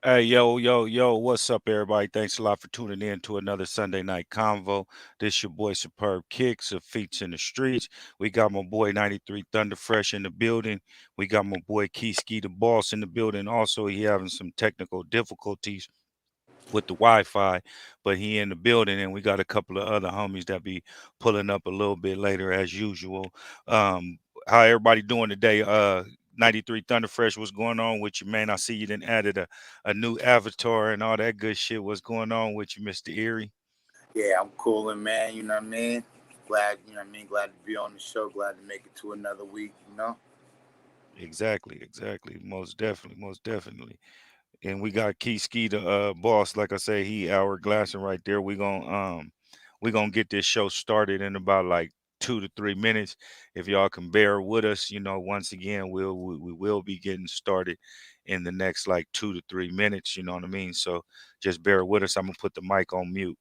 Hey, yo, what's up, everybody? Thanks a lot for tuning in to another Sunday night convo. This your boy Superb Kicks of Feats in the Streets. We got my boy 93 Thunder Fresh in the building. We got my boy Keyski the Boss in the building. Also, he having some technical difficulties with the Wi-Fi, but he in the building, and we got a couple of other homies that be pulling up a little bit later as usual. How everybody doing today? 93 Thunder Fresh, what's going on with you, man? I see you done added a new avatar and all that good shit. What's going on with you, Mr. Erie? Yeah, I'm cooling, man. You know what I mean? Glad, you know what I mean? Glad to be on the show. Glad to make it to another week. Exactly. Most definitely. And we got Key Ski the boss. Like I say, he hourglassing right there. We gonna get this show started in about like 2 to 3 minutes. If y'all can bear with us, once again, we will be getting started in the next like 2 to 3 minutes. You know what I mean? So just bear with us. I'm gonna put the mic on mute.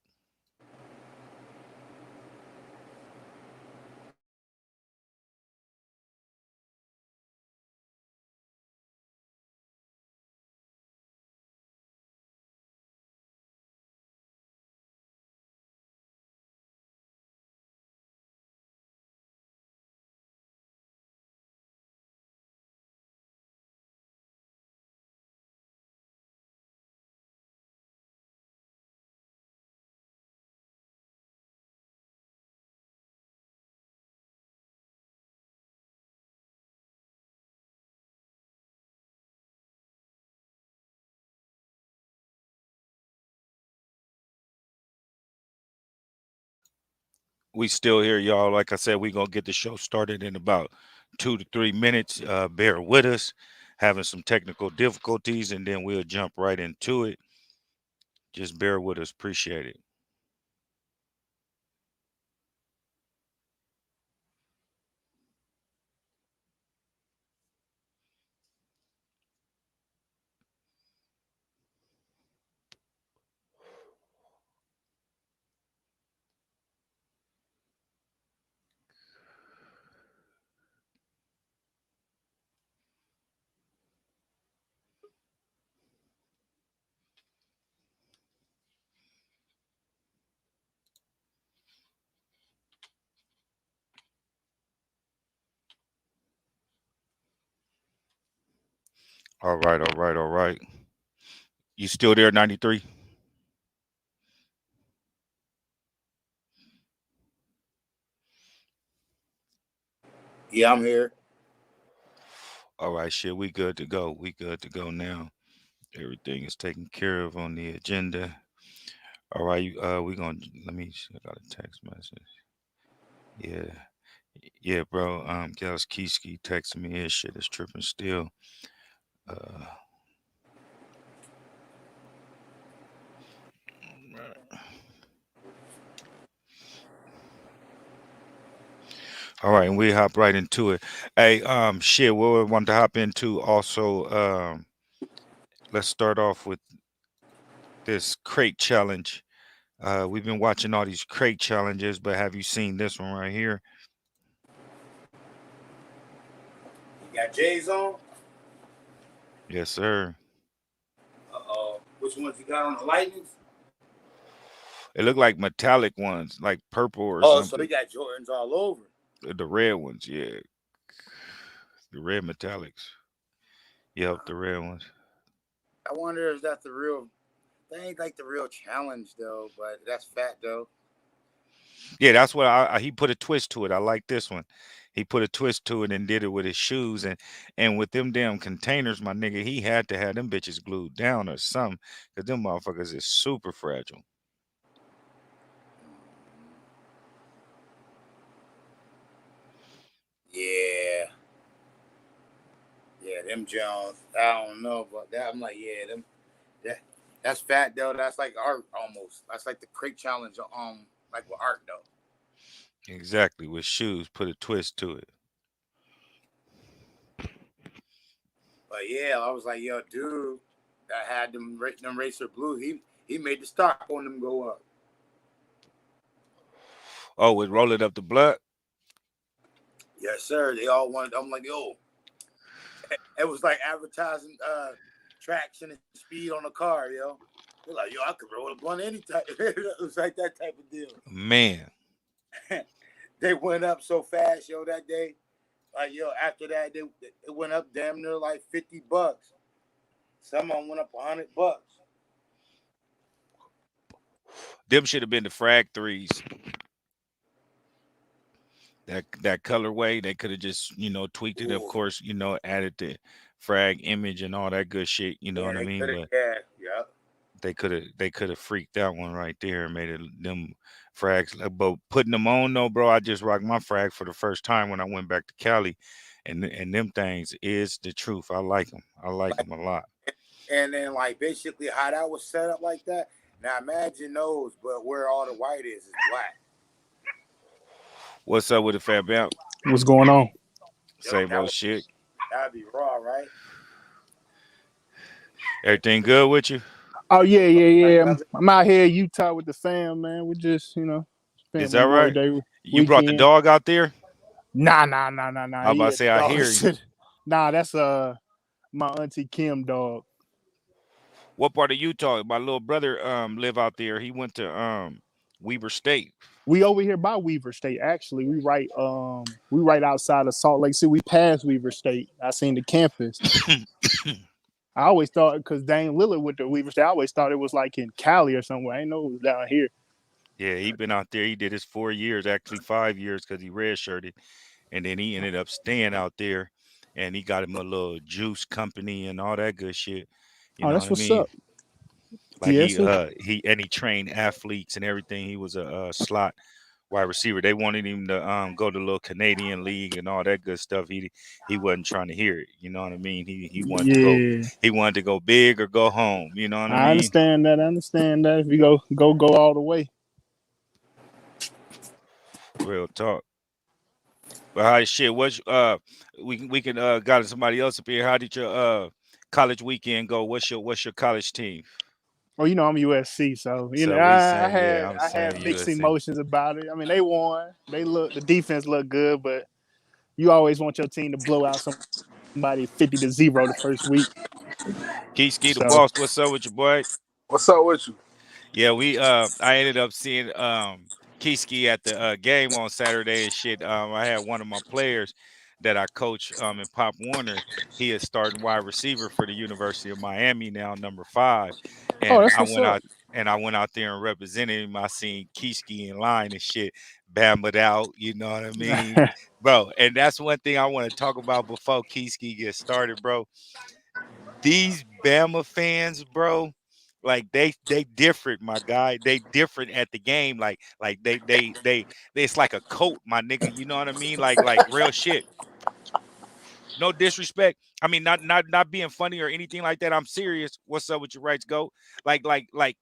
We still here, y'all. Like I said, we gonna get the show started in about 2 to 3 minutes. Bear with us, having some technical difficulties, and then we'll jump right into it. Just bear with us. Appreciate it. All right. You still there, 93? Yeah, I'm here. All right, shit. We good to go. We good to go now. Everything is taken care of on the agenda. All right, we gonna let me. I got a text message. Yeah, yeah, bro. Gals Keyski texting me. His shit is tripping still. Uh, all right, and we hop right into it. Hey, shit. What we want to hop into also. Let's start off with this crate challenge. We've been watching all these crate challenges, but have you seen this one right here? You got J's on? Yes, sir. Which ones you got on the lightnings? It looked like metallic ones, like purple or Oh, so they something. got Jordans all over. The red ones, yeah. The red metallics. Yep, the red ones. I wonder if that's the real. They ain't like the real challenge though, but that's fat though. Yeah, that's what he put a twist to it. I like this one. He put a twist to it and did it with his shoes and with them damn containers, my nigga. He had to have them bitches glued down or something, cause them motherfuckers is super fragile. Yeah, yeah, them Jones. I don't know, but that I'm like, yeah, them that that's fat though. That's like art almost. That's like the crate challenge. Like with art though. Exactly, with shoes, put a twist to it. But yeah, I was like, yo, dude, that had them Racer Blue. He made the stock on them go up. Oh, with roll it up the blood. Yes, sir. They all wanted. I'm like, yo, it was like advertising traction and speed on the car, yo. They're like, yo, I could roll a blunt any type. It was like that type of deal. Man. They went up so fast, yo, that day. Like, yo, after that, it went up damn near like $50. Some of them went up $100. Them should have been the frag threes. That colorway, they could have just, tweaked it, of Ooh. course, added the frag image and all that good shit, you know Yeah, what I they mean? could have. But Yeah. they could have freaked that one right there and made it them frags. But putting them on though, bro, I just rocked my frag for the first time when I went back to Cali, and them things is the truth. I like them. I like Like, them a lot. and then like basically how that was set up like that. Now imagine those, but where all the white is black. What's up with the Fat Bam? What's going on? Yo, Same old shit. that'd be raw, right? Everything good with you? Oh yeah, yeah, Like yeah. I'm, brother, I'm out here in Utah with the fam, man. We just, spent Is that Memorial right? Day You brought the weekend. dog out there? Nah. I was about He to at say the I dog hear him. shit. Nah, that's my auntie Kim dog. What part of Utah? My little brother live out there. He went to Weber State. We over here by Weaver State. Actually, we right outside of Salt Lake City. We passed Weaver State. I seen the campus. I always thought because Dane Lillard went to Weaver State, I always thought it was like in Cali or somewhere. I didn't know it was down here. Yeah, he been out there. He did his 4 years, actually 5 years, because he redshirted, and then he ended up staying out there, and he got him a little juice company and all that good shit. You Oh, know what that's I what's mean? up. Like Yes, sir. he trained athletes and everything. He was a slot wide receiver. They wanted him to go to the little Canadian league and all that good stuff. He wasn't trying to hear it. You know what I mean? He wanted to go. Yeah. He wanted to go big or go home. You know what I I mean? understand that. I understand that. If you go all the way. Real talk. But how shit? What's we can got somebody else up here. How did your college weekend go? What's your college team? Well, I'm USC, so So we I saying, yeah, had I'm I had saying mixed USC. emotions about it. I mean, they won. The defense looked good, but you always want your team to blow out somebody 50-0 the first week. Key the So, boss. What's up with your boy? What's up with you? Yeah, we I ended up seeing Kiski at the game on Saturday and shit. I had one of my players that I coach in Pop Warner. He is starting wide receiver for the University of Miami now, number 5. oh, And that's what's up. I went out there and represented him. I seen Kiski in line and shit, bammed out, you know what I mean? Bro, and that's one thing I want to talk about before Kiski gets started, bro. These Bama fans, bro, like they different, my guy. They different at the game. Like they it's like a coat, my nigga. You know what I mean? Like real shit. No disrespect. I mean, not being funny or anything like that. I'm serious. What's up with your rights, go? Like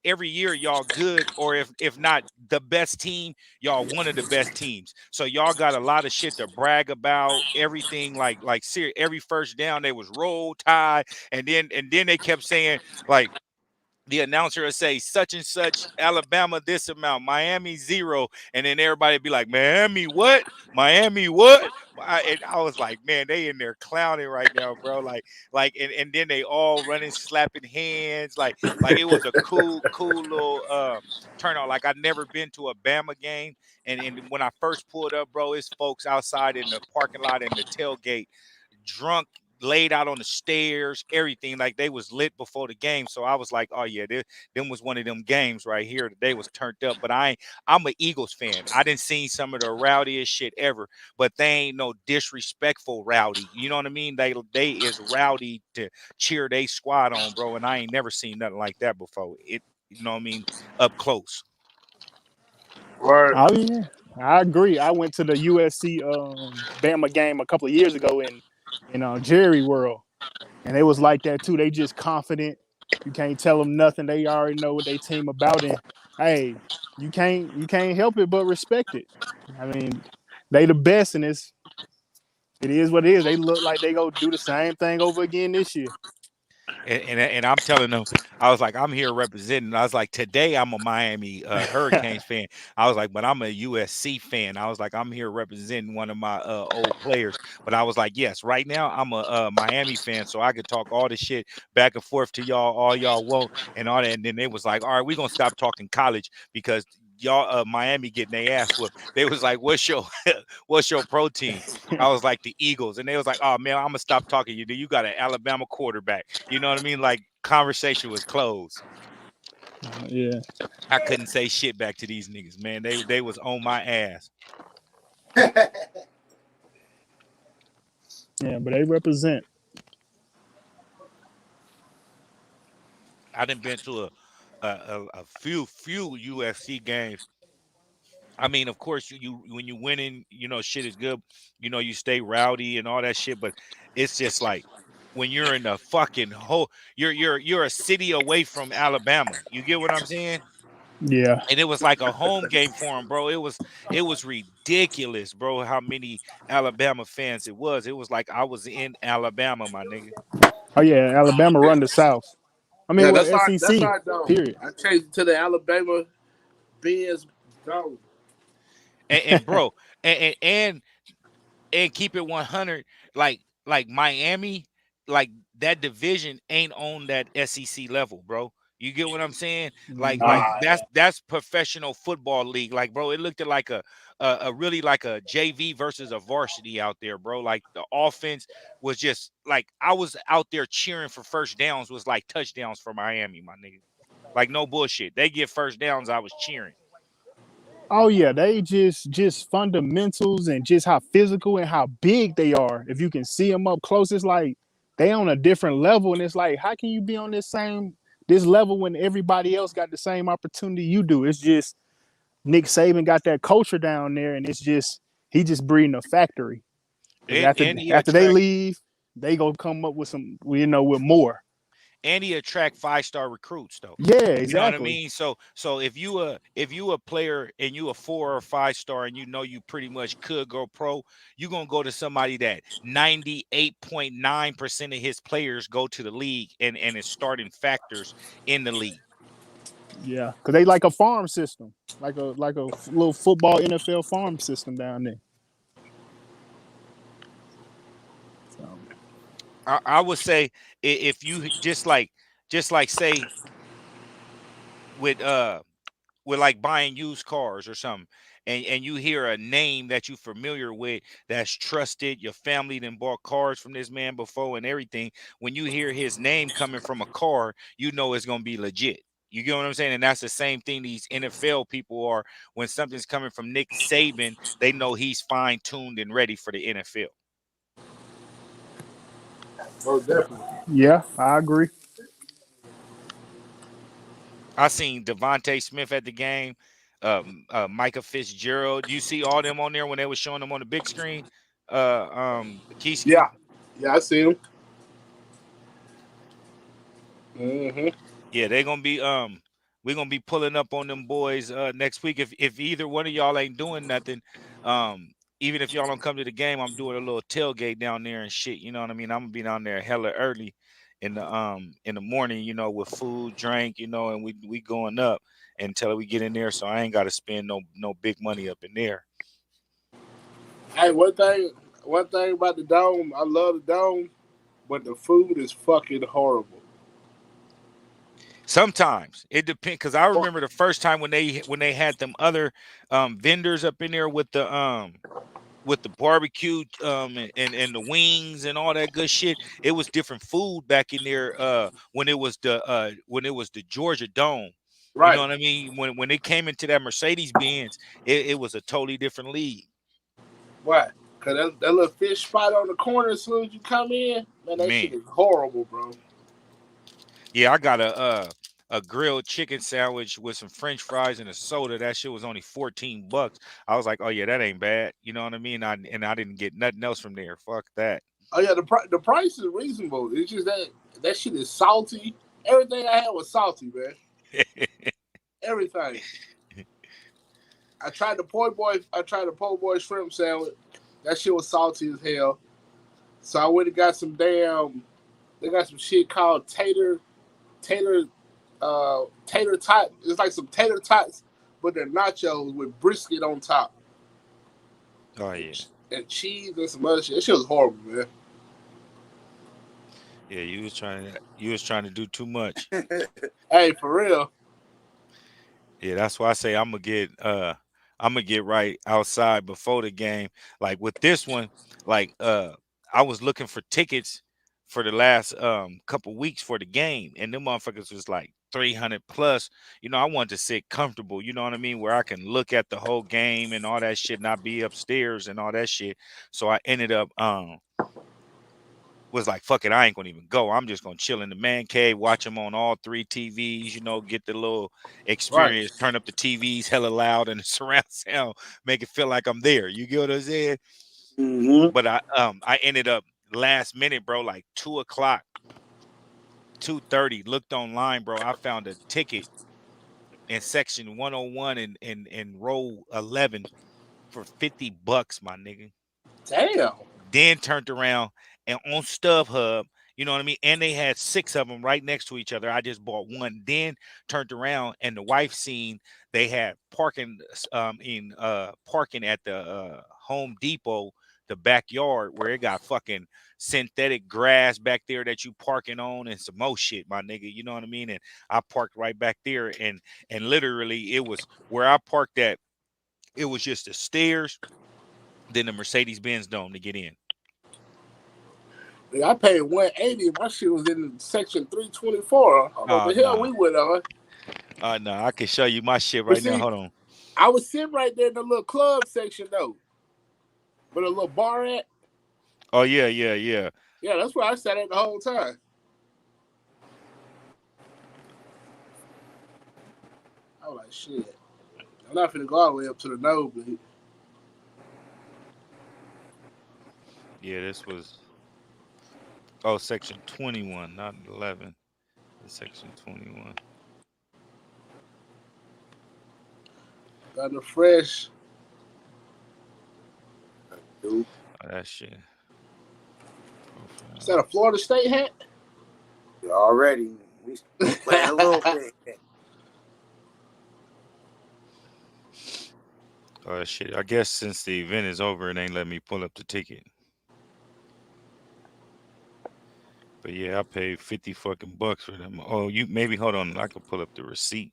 every year y'all good, or if not the best team, y'all one of the best teams. So y'all got a lot of shit to brag about. Everything like serious. Every first down they was roll tide, and then they kept saying like the announcer would say such and such Alabama this amount, Miami 0, and then everybody would be like, Miami what? Miami what? And I was like, man, they in there clowning right now, bro. And then they all running, slapping hands, like it was a cool little turnout. Like I'd never been to a Bama game, and when I first pulled up, bro, it's folks outside in the parking lot in the tailgate, drunk, laid out on the stairs, everything like they was lit before the game. So I was like, oh yeah, them was one of them games right here. They was turned up. But I'm an Eagles fan. I didn't see some of the rowdiest shit ever, but they ain't no disrespectful rowdy. You know what I mean? They is rowdy to cheer they squad on, bro. And I ain't never seen nothing like that before. You know what I mean? Up close. Right. Oh yeah, I agree. I went to the USC Bama game a couple of years ago in Jerry World, and it was like that too. They just confident. You can't tell them nothing. They already know what they team about, and hey, you can't help it but respect it. I mean, they the best, and it is what it is. They look like they go do the same thing over again this year. And I'm telling them, I was like, I'm here representing. I was like, today I'm a Miami Hurricanes fan. I was like, but I'm a USC fan. I was like, I'm here representing one of my old players. But I was like, yes, right now I'm a Miami fan, so I could talk all the shit back and forth to y'all, all y'all want, and all that. And then they was like, all right, we're gonna stop talking college because y'all Miami getting their ass whooped. They was like, what's your what's your pro team? I was like the Eagles, and they was like, "Oh man, I'm gonna stop talking to you. You got an Alabama quarterback." You know what I mean? Like conversation was closed. Yeah, I couldn't say shit back to these niggas, man. They was on my ass. yeah, but they represent. I done been to a few UFC games. I mean, of course, you when you winning, shit is good. You stay rowdy and all that shit, but it's just like when you're in the fucking hole, you're a city away from Alabama. You get what I'm saying? Yeah. And it was like a home game for him, bro. It was ridiculous, bro. How many Alabama fans it was? It was like I was in Alabama, my nigga. Oh yeah, Alabama run the South. I mean, Yeah, well, that's SEC. our dome. Period. I changed it to the Alabama Benz dome. And bro, and and keep it 100, like Miami, like that division ain't on that SEC level, bro. You get what I'm saying? Like Mhm. Nah, that's professional football league. Like, bro, it looked at like a really like a JV versus a varsity out there, bro. Like the offense was just like I was out there cheering for first downs was like touchdowns for Miami, my nigga. Like no bullshit. They get first downs, I was cheering. Oh yeah, they just fundamentals and just how physical and how big they are. If you can see them up close, it's like they on a different level, and it's like how can you be on this level when everybody else got the same opportunity you do? It's just Nick Saban got that culture down there, and it's just he just breeding a factory. Because after And he after they attract leave, they gonna come up with some with more. and he attract 5-star recruits though. Yeah, You know what I exactly. mean? So if you a player and you a 4 or 5 star and you know you pretty much could go pro, you gonna go to somebody that 98.9% of his players go to the league and is starting factors in the league. Yeah, because they like a farm system, like a little football NFL farm system down there. So I would say if you just like say with with like buying used cars or something, and you hear a name that you familiar with that's trusted, your family then bought cars from this man before and everything. When you hear his name coming from a car, you know it's gonna be legit. You get what I'm saying? And that's the same thing these NFL people are. When something's coming from Nick Saban, they know he's fine-tuned and ready for the NFL. most definitely. yeah, I agree. I seen Devontae Smith at the game, Micah Fitzgerald. You see all them on there when they were showing them on the big screen. Keiski. Yeah, yeah, I see him. Mm-hmm. Yeah, they're gonna be we're gonna be pulling up on them boys next week. If either one of y'all ain't doing nothing, um, even if y'all don't come to the game, I'm doing a little tailgate down there and shit. You know what I mean? I'm gonna be down there hella early in the morning, with food, drink, and we going up until we get in there. So I ain't gotta spend no big money up in there. Hey, one thing about the dome, I love the dome, but the food is fucking horrible. Sometimes it depends because I remember the first time when they had them other vendors up in there with the barbecue and the wings and all that good shit. It was different food back in there when it was the Georgia Dome. You know Right, what I mean? When it came into that Mercedes Benz, it was a totally different league. why? Cause that little fish spot on the corner as soon as you come in, man, that shit Man. is horrible, bro. Yeah, I got a grilled chicken sandwich with some French fries and a soda. That shit was only $14. I was like, oh yeah, that ain't bad. You know what I mean? I didn't get nothing else from there. Fuck that. Oh yeah, the price is reasonable. It's just that shit is salty. Everything I had was salty, man. Everything. I tried the po' boy shrimp sandwich. That shit was salty as hell. So I went and got some damn They got some shit called tater tot. It's like some tater tots, but they're nachos with brisket on top Oh yeah. and cheese and some other shit. That shit was horrible, man. Yeah, you was trying to do too much. Hey, for real. Yeah, that's why I say I'm gonna get right outside before the game. Like with this one, like I was looking for tickets for the last couple weeks for the game, and them motherfuckers was like 300 plus. You know, I wanted to sit comfortable, you know what I mean, where I can look at the whole game and all that shit, not be upstairs and all that shit. So I ended up was like, fuck it, I ain't gonna even go. I'm just gonna chill in the man cave, watch them on all three TVs, you know, get the little Right. experience, turn up the TVs hella loud and the surround sound, make it feel like I'm there. You get what I'm saying? Mm-hmm. But I ended up last minute, bro, like 2 o'clock, 2:30, looked online, bro. I found a ticket in section 101 and row 11 for $50, my nigga. Damn. Then turned around and on StubHub, you know what I mean? And they had 6 of them right next to each other. I just bought one. Then turned around and the wife seen they had parking at the Home Depot, the backyard where it got fucking synthetic grass back there that you parking on and some more shit, my nigga. You know what I mean? And I parked right back there and literally it was where I parked at, it was just the stairs, then the Mercedes Benz Dome to get in. I paid 180. My shit was in section 324. I don't know Oh what the hell no. we went on. No, I can show you my shit But right now. see, Hold on. I was sitting right there in the little club section though, with a little bar at. Oh yeah, yeah, yeah. Yeah, that's where I sat at the whole time. I was like, shit. I'm not finna go all the way up to the nosebleed. Yeah, this was section 21, not 11. It's section 21. Got the fresh. Dude, Oh, that shit. Is that Profile. a Florida State hat? already we playing a little bit. Oh shit. I guess since the event is over, it ain't let me pull up the ticket. But yeah, I paid 50 fucking bucks for them. Oh, you maybe hold on. I could pull up the receipt.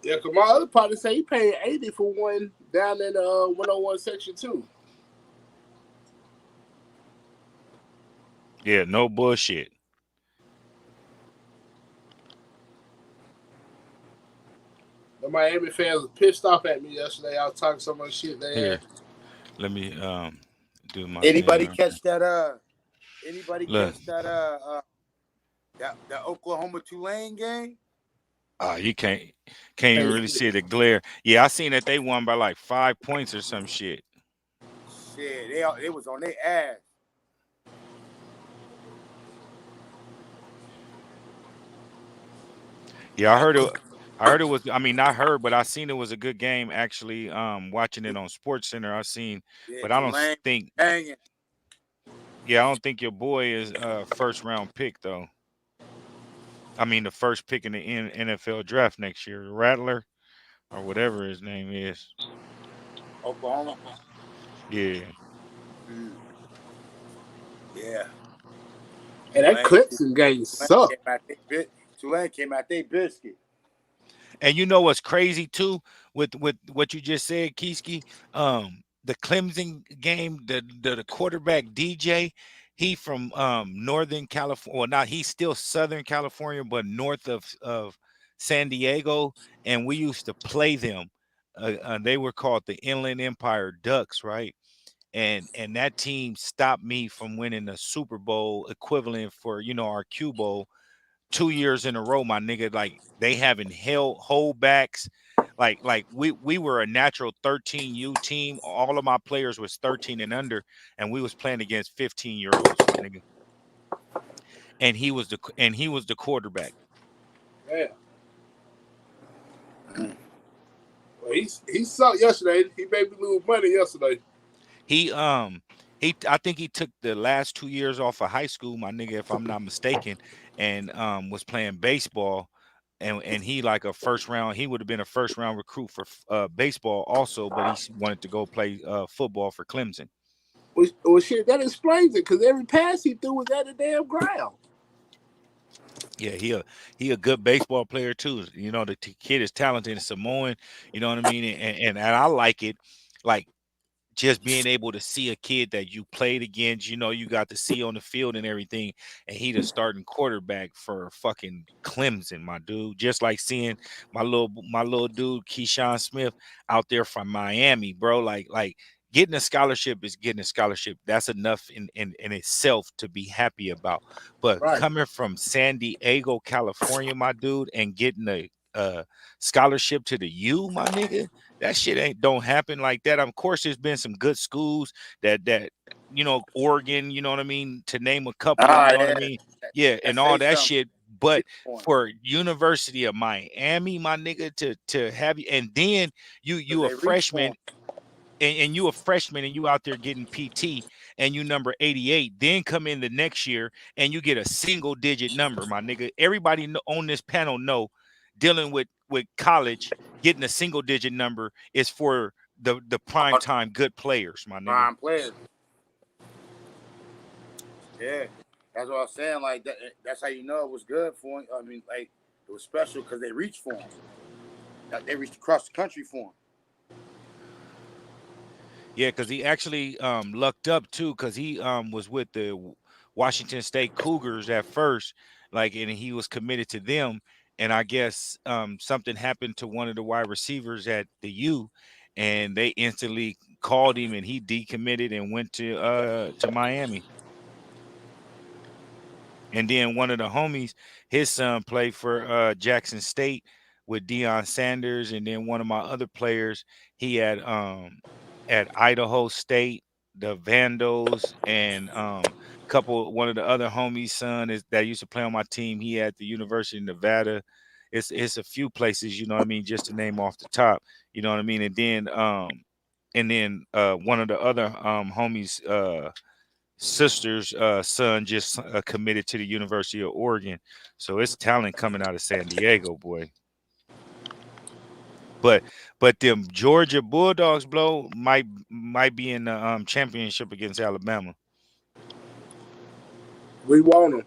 Yeah, cause my other partner say he paid 80 for one down in 101 section 2. Yeah, no bullshit. The Miami fans were pissed off at me yesterday. I was talking so much shit they had. Here, let me do my thing Anybody right here. catch that? Anybody Look. catch that? That Oklahoma Tulane game? You can't even Hey, really see the glare. Yeah, I seen that they won by like 5 points or some shit. Shit, they was on their ass. Yeah, I heard it. I heard it was. I mean, not heard, but I seen it was a good game. Actually, watching it on Sports Center, I seen. Yeah, But I don't Tulane think. hanging. Yeah, I don't think your boy is first round pick though. I mean, the first pick in the NFL draft next year, Rattler or whatever his name is. Oklahoma. Yeah, Mm, yeah, and that Tulane. Clemson game sucked. Tulane came out they biscuit. and you know what's crazy too with what you just said, Kieski? The Clemson game, the quarterback DJ, he from Northern California. Well, not he's still Southern California, but north of San Diego, and we used to play them. They were called the Inland Empire Ducks, right? And that team stopped me from winning the Super Bowl equivalent for our Q Bowl 2 years in a row, my nigga. Like they having held holdbacks. Like we were a natural 13U team. All of my players was 13 and under, and we was playing against 15-year-olds, my nigga. And he was the quarterback. Yeah. Well, he sucked yesterday. He made me lose money yesterday. He I think he took the last 2 years off of high school, my nigga, if I'm not mistaken, and was playing baseball. And he like a first round. He would have been a first round recruit for baseball also, but he wanted to go play football for Clemson. Well, shit, that explains it, because every pass he threw was at the damn ground. Yeah, he a good baseball player too. You know, the kid is talented and Samoan. You know what I mean? And I like it. Like just being able to see a kid that you played against, you know, you got to see on the field and everything, and he the starting quarterback for fucking Clemson, my dude. Just like seeing my little dude Keyshawn Smith out there from Miami, bro. Like getting a scholarship is getting a scholarship. That's enough in itself to be happy about. But Right. coming from San Diego, California, my dude, and getting a scholarship to the U, my nigga, that shit don't happen like that. Of course, there's been some good schools that Oregon, you know what I mean, to name a couple, you know what I Yeah, mean, yeah, that and all say that something. shit. But Because for University of Miami, my nigga, to have you, and then you a they reach for freshman, him. and you a freshman and you out there getting PT and you number 88, then come in the next year and you get a single digit number, my nigga. Everybody on this panel know dealing with college, getting a single digit number is for the prime time good players, my nigga. Prime players. Yeah, that's what I was saying. Like that, that's how you know it was good for him. I mean, like it was special because they reached for him. Like, they reached across the country for him. Yeah, because he actually lucked up too, because he was with the Washington State Cougars at first, like, and he was committed to them. And I guess something happened to one of the wide receivers at the U, and they instantly called him, and he decommitted and went to Miami. And then one of the homies, his son played for Jackson State with Deion Sanders, and then one of my other players, he had at Idaho State, the Vandals, and couple one of the other homies' son is that used to play on my team. He at the University of Nevada. It's a few places, you know what I mean, just to name off the top, you know what I mean, and then one of the other homies sister's son just committed to the University of Oregon. So it's talent coming out of San Diego, boy. But them Georgia Bulldogs, blow, might be in the championship against Alabama. We want him.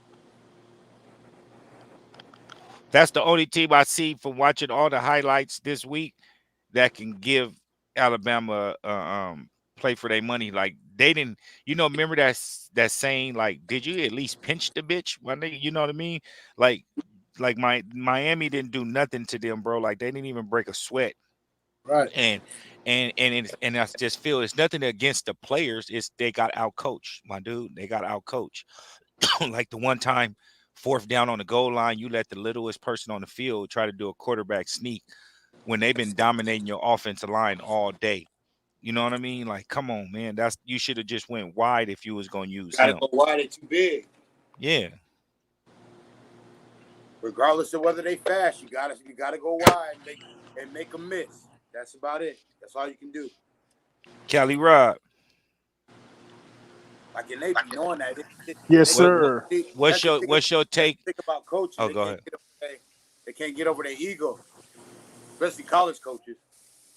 That's the only team I see from watching all the highlights this week that can give Alabama play for their money. Like they didn't, remember that saying, like, did you at least pinch the bitch? My nigga, you know what I mean? Like Miami didn't do nothing to them, bro. Like they didn't even break a sweat. Right. And I just feel it's nothing against the players. It's they got out coached, my dude. They got out coached. Like the one time, fourth down on the goal line, you let the littlest person on the field try to do a quarterback sneak when they've been dominating your offensive line all day. You know what I mean? Like, come on, man. You should have just went wide if you was gonna use Got to him. go wide. They too big. Yeah. Regardless of whether they fast, you gotta go wide and make them miss. That's about it. That's all you can do. Cali Rob. Like, and they be knowing that. Yes, They, What sir. what's that's the your thing. what's your That's take? the thing about coaches. Oh, go ahead. They can't get over their ego, especially college coaches.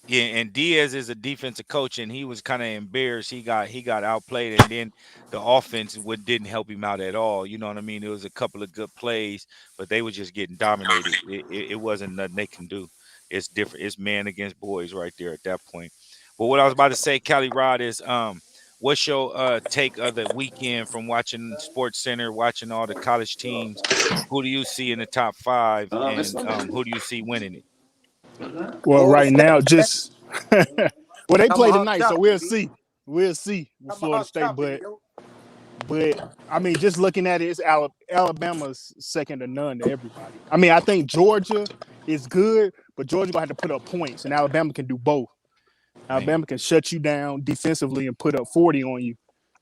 Yeah, and Diaz is a defensive coach, and he was kind of embarrassed. He got outplayed, and then the offense didn't help him out at all. You know what I mean? It was a couple of good plays, but they were just getting dominated. It wasn't nothing they can do. It's different. It's man against boys right there at that point. But what I was about to say, Cali Rod, is what's your take of the weekend from watching Sports Center, watching all the college teams? Who do you see in the top five, and who do you see winning it? Well, Florida right State, now, just well, they play tomahawk tonight, so chop, we'll baby. see. We'll see with Florida Tomahawk State, chop it, but yo. I mean, just looking at it, it's Alabama's second to none to everybody. I mean, I think Georgia is good, but Georgia gonna have to put up points, and Alabama can do both. Man. Alabama can shut you down defensively and put up 40 on you.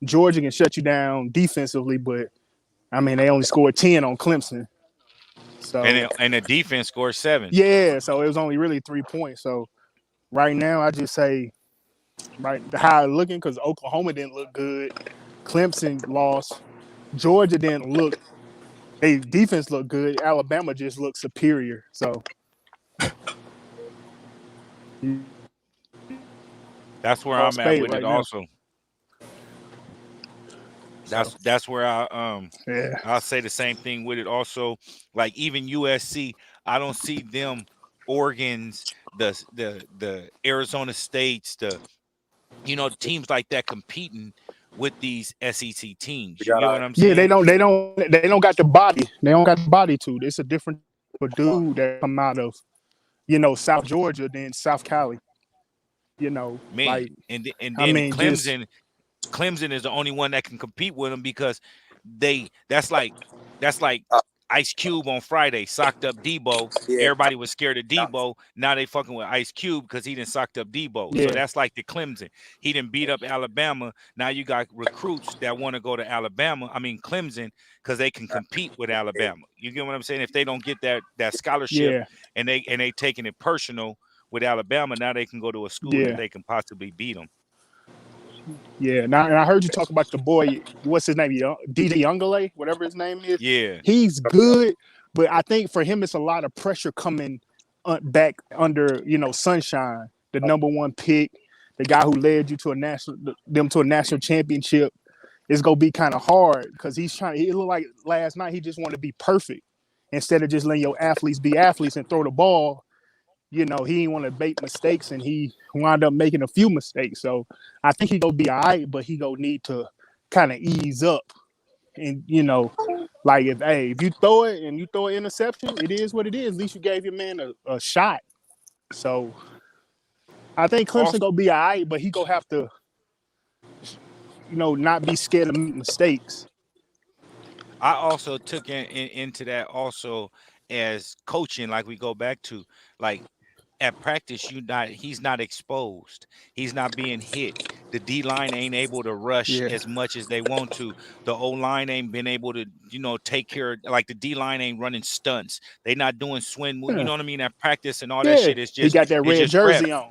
Georgia can shut you down defensively, but I mean, they only scored 10 on Clemson. So And the defense scored 7. yeah, so it was only really 3 points. So right now, I just say right? How it looking because Oklahoma didn't look good. Clemson lost. Georgia didn't look. They defense looked good. Alabama just looked superior. So you That's where call I'm at spade with it right now. also. So That's where yeah, I'll say the same thing with it also. Like even USC, I don't see them Oregon's, the Arizona States, the teams like that competing with these SEC We teams. You got get our what I'm yeah. saying? They don't got the body. They don't got the body to. It's a different type of dude that come out of South Georgia than South Cali. Man, Like and I then mean, just Clemson is the only one that can compete with them because they that's like uh, Ice Cube on Friday socked up Debo. yeah. Everybody was scared of Debo. Now they fucking with Ice Cube because he didn't socked up Debo. So yeah, that's like the Clemson. He didn't beat up Alabama. Now you got recruits that want to go to Alabama. I mean Clemson because they can compete with Alabama. You get what I'm saying? If they don't get that scholarship yeah, and they taking it personal with Alabama, now they can go to a school that yeah, they can possibly beat them. yeah. Now, and I heard you talk about the boy. What's his name? DJ Youngale, whatever his name is. Yeah, He's good, but I think for him it's a lot of pressure coming back under Sunshine, the #1 pick, the guy who led you to a national championship. It's gonna be kind of hard because he's trying. It looked like last night he just wanted to be perfect instead of just letting your athletes be athletes and throw the ball. He didn't want to make mistakes and he wound up making a few mistakes. So I think he gonna be all right, but he gonna need to kind of ease up. And like if you throw it and you throw an interception, it is what it is. At least you gave your man a shot. So I think Clemson also gonna be all right, but he gonna have to not be scared to make mistakes. I also took into that also as coaching, like we go back to, like at practice, he's not exposed. He's not being hit. The D line ain't able to rush Yeah, as much as they want to. The O line ain't been able to, take care of, like the D line ain't running stunts. They not doing swing move. You yeah, know what I mean? At practice and all that yeah. shit. It's He just got that it's red just prep. jersey on.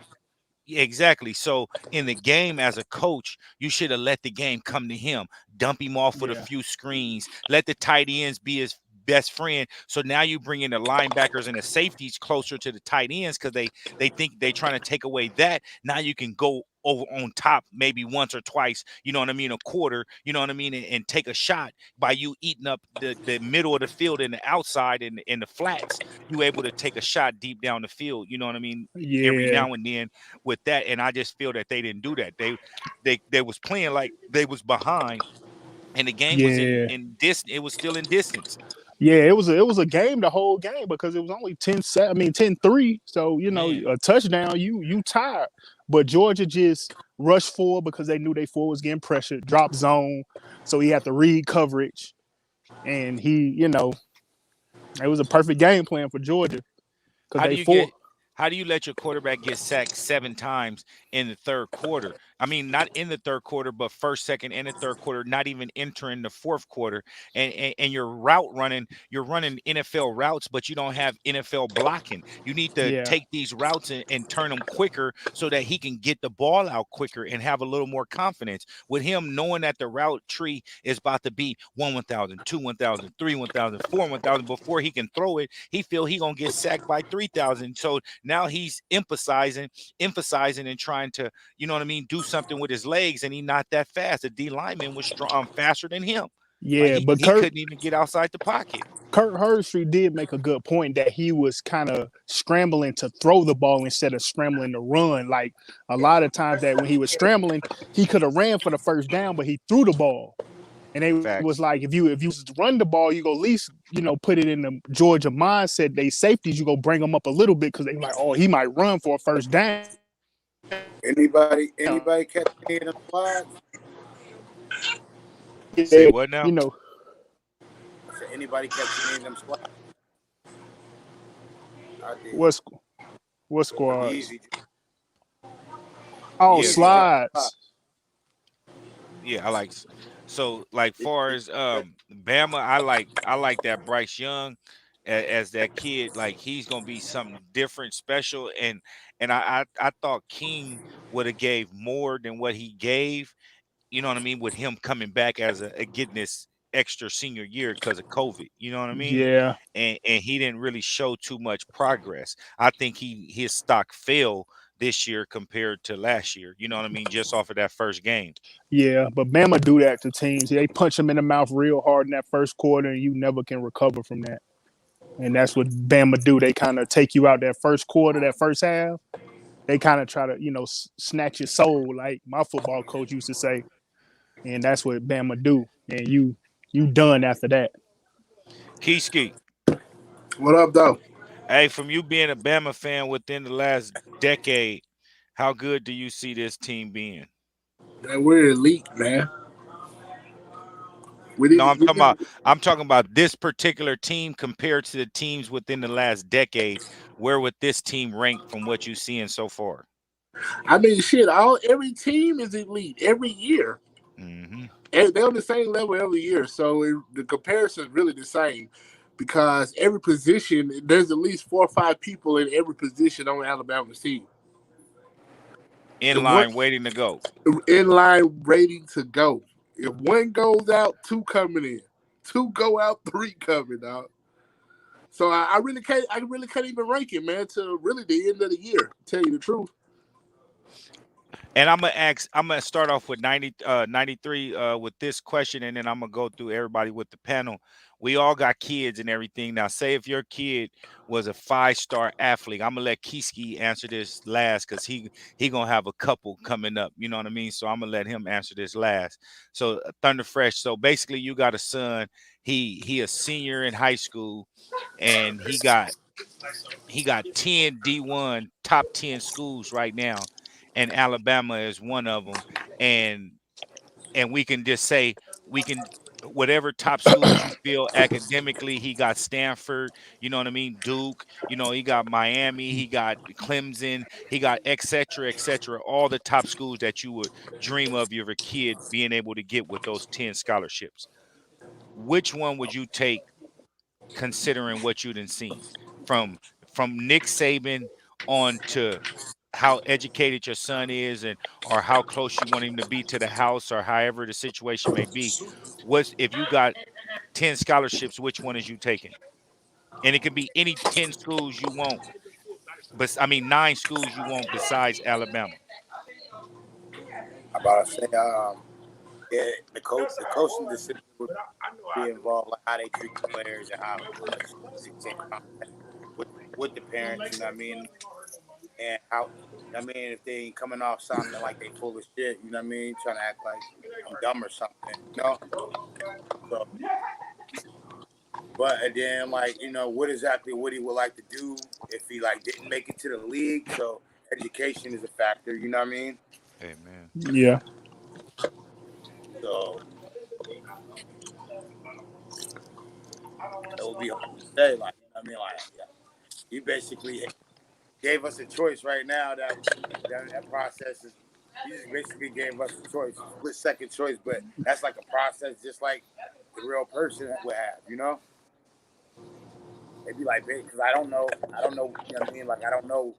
Yeah, exactly. So in the game as a coach, you should have let the game come to him, dump him off with a Yeah, few screens, let the tight ends be his best friend. So now you bring in the linebackers and the safeties closer to the tight ends because they think they're trying to take away that. Now you can go over on top maybe once or twice, you know what I mean, a quarter, you know what I mean, and take a shot by you eating up the middle of the field and the outside and in the flats. You able to take a shot deep down the field, you know what I mean, every yeah, now and then with that, and I just feel that they didn't do that. They was playing like they was behind, and the game was yeah. in this. It was still in distance. Yeah, it was a game the whole game because it was only 10-7. I mean 10-3. So, Man, a touchdown, you tired. But Georgia just rushed forward because they knew they forward was getting pressured, drop zone. So he had to read coverage. And it was a perfect game plan for Georgia because how do they you get? four. How do you let your quarterback get sacked 7 times in the third quarter? I mean, not in the third quarter, but first, second, and the third quarter, not even entering the fourth quarter. And your route running, you're running NFL routes, but you don't have NFL blocking. You need to Yeah, take these routes and turn them quicker so that he can get the ball out quicker and have a little more confidence. With him knowing that the route tree is about to be 1,000, 2, 1,000, 3, 1,000, 4, 1,000 before he can throw it, he feel he gonna get sacked by 3,000. So now he's emphasizing and trying to, you know what I mean, do something with his legs, and he not that fast. The D lineman was strong, faster than him. Like yeah. he But he Kurt couldn't even get outside the pocket. Kurt Herbstreit did make a good point that he was kind of scrambling to throw the ball instead of scrambling to run. Like a lot of times that when he was scrambling, he could have ran for the first down, but he threw the ball. And they was Facts. like, if you run the ball, you go at least put it in the Georgia mindset. They safeties, you go bring them up a little bit because they like, oh, he might run for a first down. Anybody catch any of them slides? Say Yeah, what you now? know I said, anybody catch any of them slides? I did. what's what The squads? Yeezy, Oh, Yeah, Yeezy drop. slides. yeah, I like so like far as Bama, I like that Bryce Young. as that kid. Like he's gonna be something different, special, and I thought King would have gave more than what he gave. You know what I mean? With him coming back as a getting this extra senior year because of COVID. You know what I mean? Yeah, And he didn't really show too much progress. I think his stock fell this year compared to last year. You know what I mean? Just off of that first game. yeah. But Bama do that to teams. They punch them in the mouth real hard in that first quarter, and you never can recover from that. And that's what Bama do. They kind of take you out that first quarter, that first half. They kind of try to, snatch your soul, like my football coach used to say. And that's what Bama do. And you done after that. Keyski, What up, though? hey, from you being a Bama fan within the last decade, how good do you see this team being? Man, we're elite, man. We No, didn't. We didn't. I'm talking about this particular team compared to the teams within the last decade. Where would this team rank from what you've seen so far? I mean, shit. Every team is elite every year. Hmm. And they're on the same level every year, so the comparison is really the same. Because every position, there's at least 4 or 5 people in every position on Alabama's team. In If one line, waiting to go. in line, ready to go. If one goes out, two coming in. Two go out, three coming out. So I really can't. I really can't even rank it, man. To really the end of the year. Tell you the truth. And I'm gonna start off with 93 with this question, and then I'm gonna go through everybody with the panel. We all got kids and everything. Now, say if your kid was a 5-star athlete, I'm gonna let Kiski answer this last because he gonna have a couple coming up. You know what I mean? So I'm gonna let him answer this last. So Thunder Fresh. So basically, you got a son. He a senior in high school, and he got 10 D1 top 10 schools right now, and Alabama is one of them. And we can just say we can whatever top schools you feel academically, he got Stanford, you know what I mean, Duke, he got Miami, he got Clemson, he got et cetera, et cetera, all the top schools that you would dream of your kid being able to get with those 10 scholarships. Which one would you take considering what you done seen from Nick Saban on to how educated your son is, and or how close you want him to be to the house, or however the situation may be. What's if you got 10 scholarships, which one is you taking? And it can be any 10 schools you want, but I mean 9 schools you want besides Alabama. I about to say, yeah, the coaching decision would be involved, like how they treat the players and how much they stay in contact with the parents. You know what I mean? And how, I mean, if they ain't coming off sounding like they full of shit, you know what I mean? Trying to act like I'm dumb or something, you know? So, but and then like, what exactly what he would like to do if he like didn't make it to the league. So education is a factor, you know what I mean? Amen. Yeah. So it would be hard to say, like, you know what I mean? Like, yeah, you basically gave us a choice right now that process is. You just basically gave us a choice, a split second choice, but that's like a process, just like the real person would have, you know. They'd be like, because I don't know, you know what I mean? Like I don't know,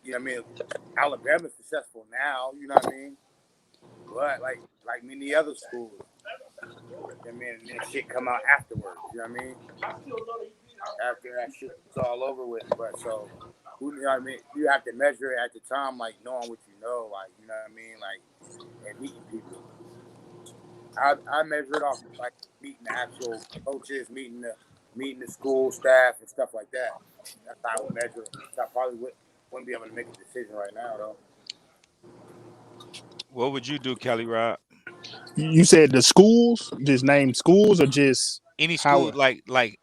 you know what I mean? Alabama's successful now, you know what I mean? But like many other schools, you know what I mean? And then shit come out afterwards, you know what I mean? After that shit's all over with. But so, you know what I mean? You have to measure it at the time, like knowing what you know, like, you know what I mean? Like, and meeting people. I measure it off like meeting the actual coaches, meeting the school staff and stuff like that. That's how I would measure it. So I probably wouldn't be able to make a decision right now though. What would you do, Kelly Rod? You said the schools, just name schools or just Any school how like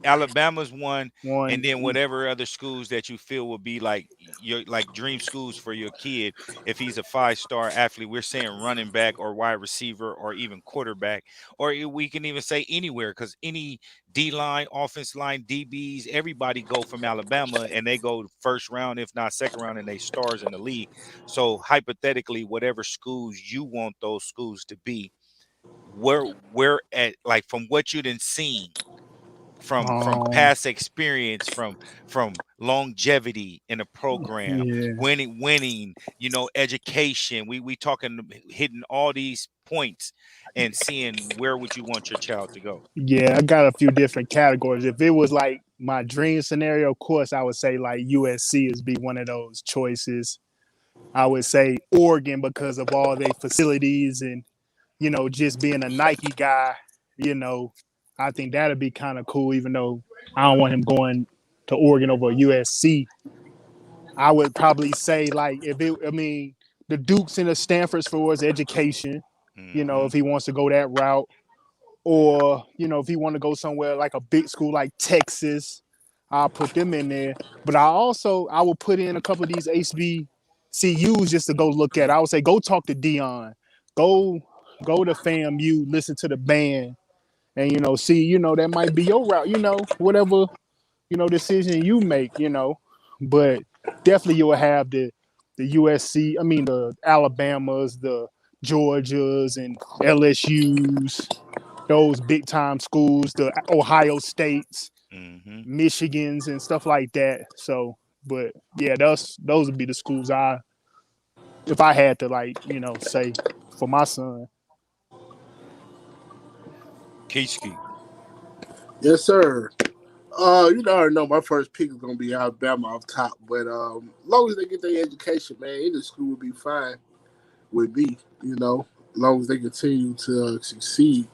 Alabama's one, and one. then whatever other schools that you feel will be like your like dream schools for your kid. If he's a 5-star athlete, we're saying running back or wide receiver or even quarterback, or we can even say anywhere, because any D line, offense line, DBs, everybody go from Alabama and they go first round, if not second round, and they stars in the league. So hypothetically, whatever schools you want those schools to be, where at, like from what you done seen from Um, past experience, from longevity in a program, yeah, winning, education. We talking hitting all these points and seeing where would you want your child to go. yeah, I got a few different categories. If it was like my dream scenario, of course, I would say like USC is be one of those choices. I would say Oregon because of all their facilities and just being a Nike guy. You know, I think that'd be kind of cool. Even though I don't want him going to Oregon over USC, I would probably say like if it. I mean, the Dukes and the Stanfords for his education. Hmm. If he wants to go that route, or if he want to go somewhere like a big school like Texas, I'll put them in there. But I will put in a couple of these HBCUs just to go look at. I would say go talk to Dion, go to FAMU, listen to the band, and see that might be your route. Whatever decision you make. But definitely you'll have the USC. I mean the Alabamas, the Georgias, and LSU's, those big time schools, the Ohio States, Hmm. Michigans, and stuff like that. So, but yeah, those would be the schools if I had to like say for my son. Keiski. Yes, sir. I already know my first pick is gonna be Alabama off top, but as long as they get their education, man, any school will be fine with me. As long as they continue to succeed.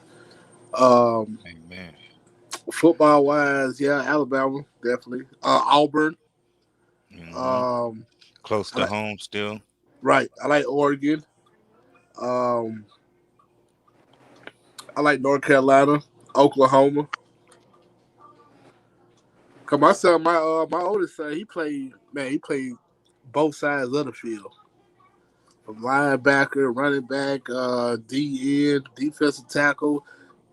Um, Amen. Football wise, yeah, Alabama definitely. Auburn, Hmm. um, Close I to like, home still. right. I like Oregon. Um, I like North Carolina, Oklahoma. Cause my son, my oldest son, he played both sides of the field. From linebacker, running back, DN, defensive tackle.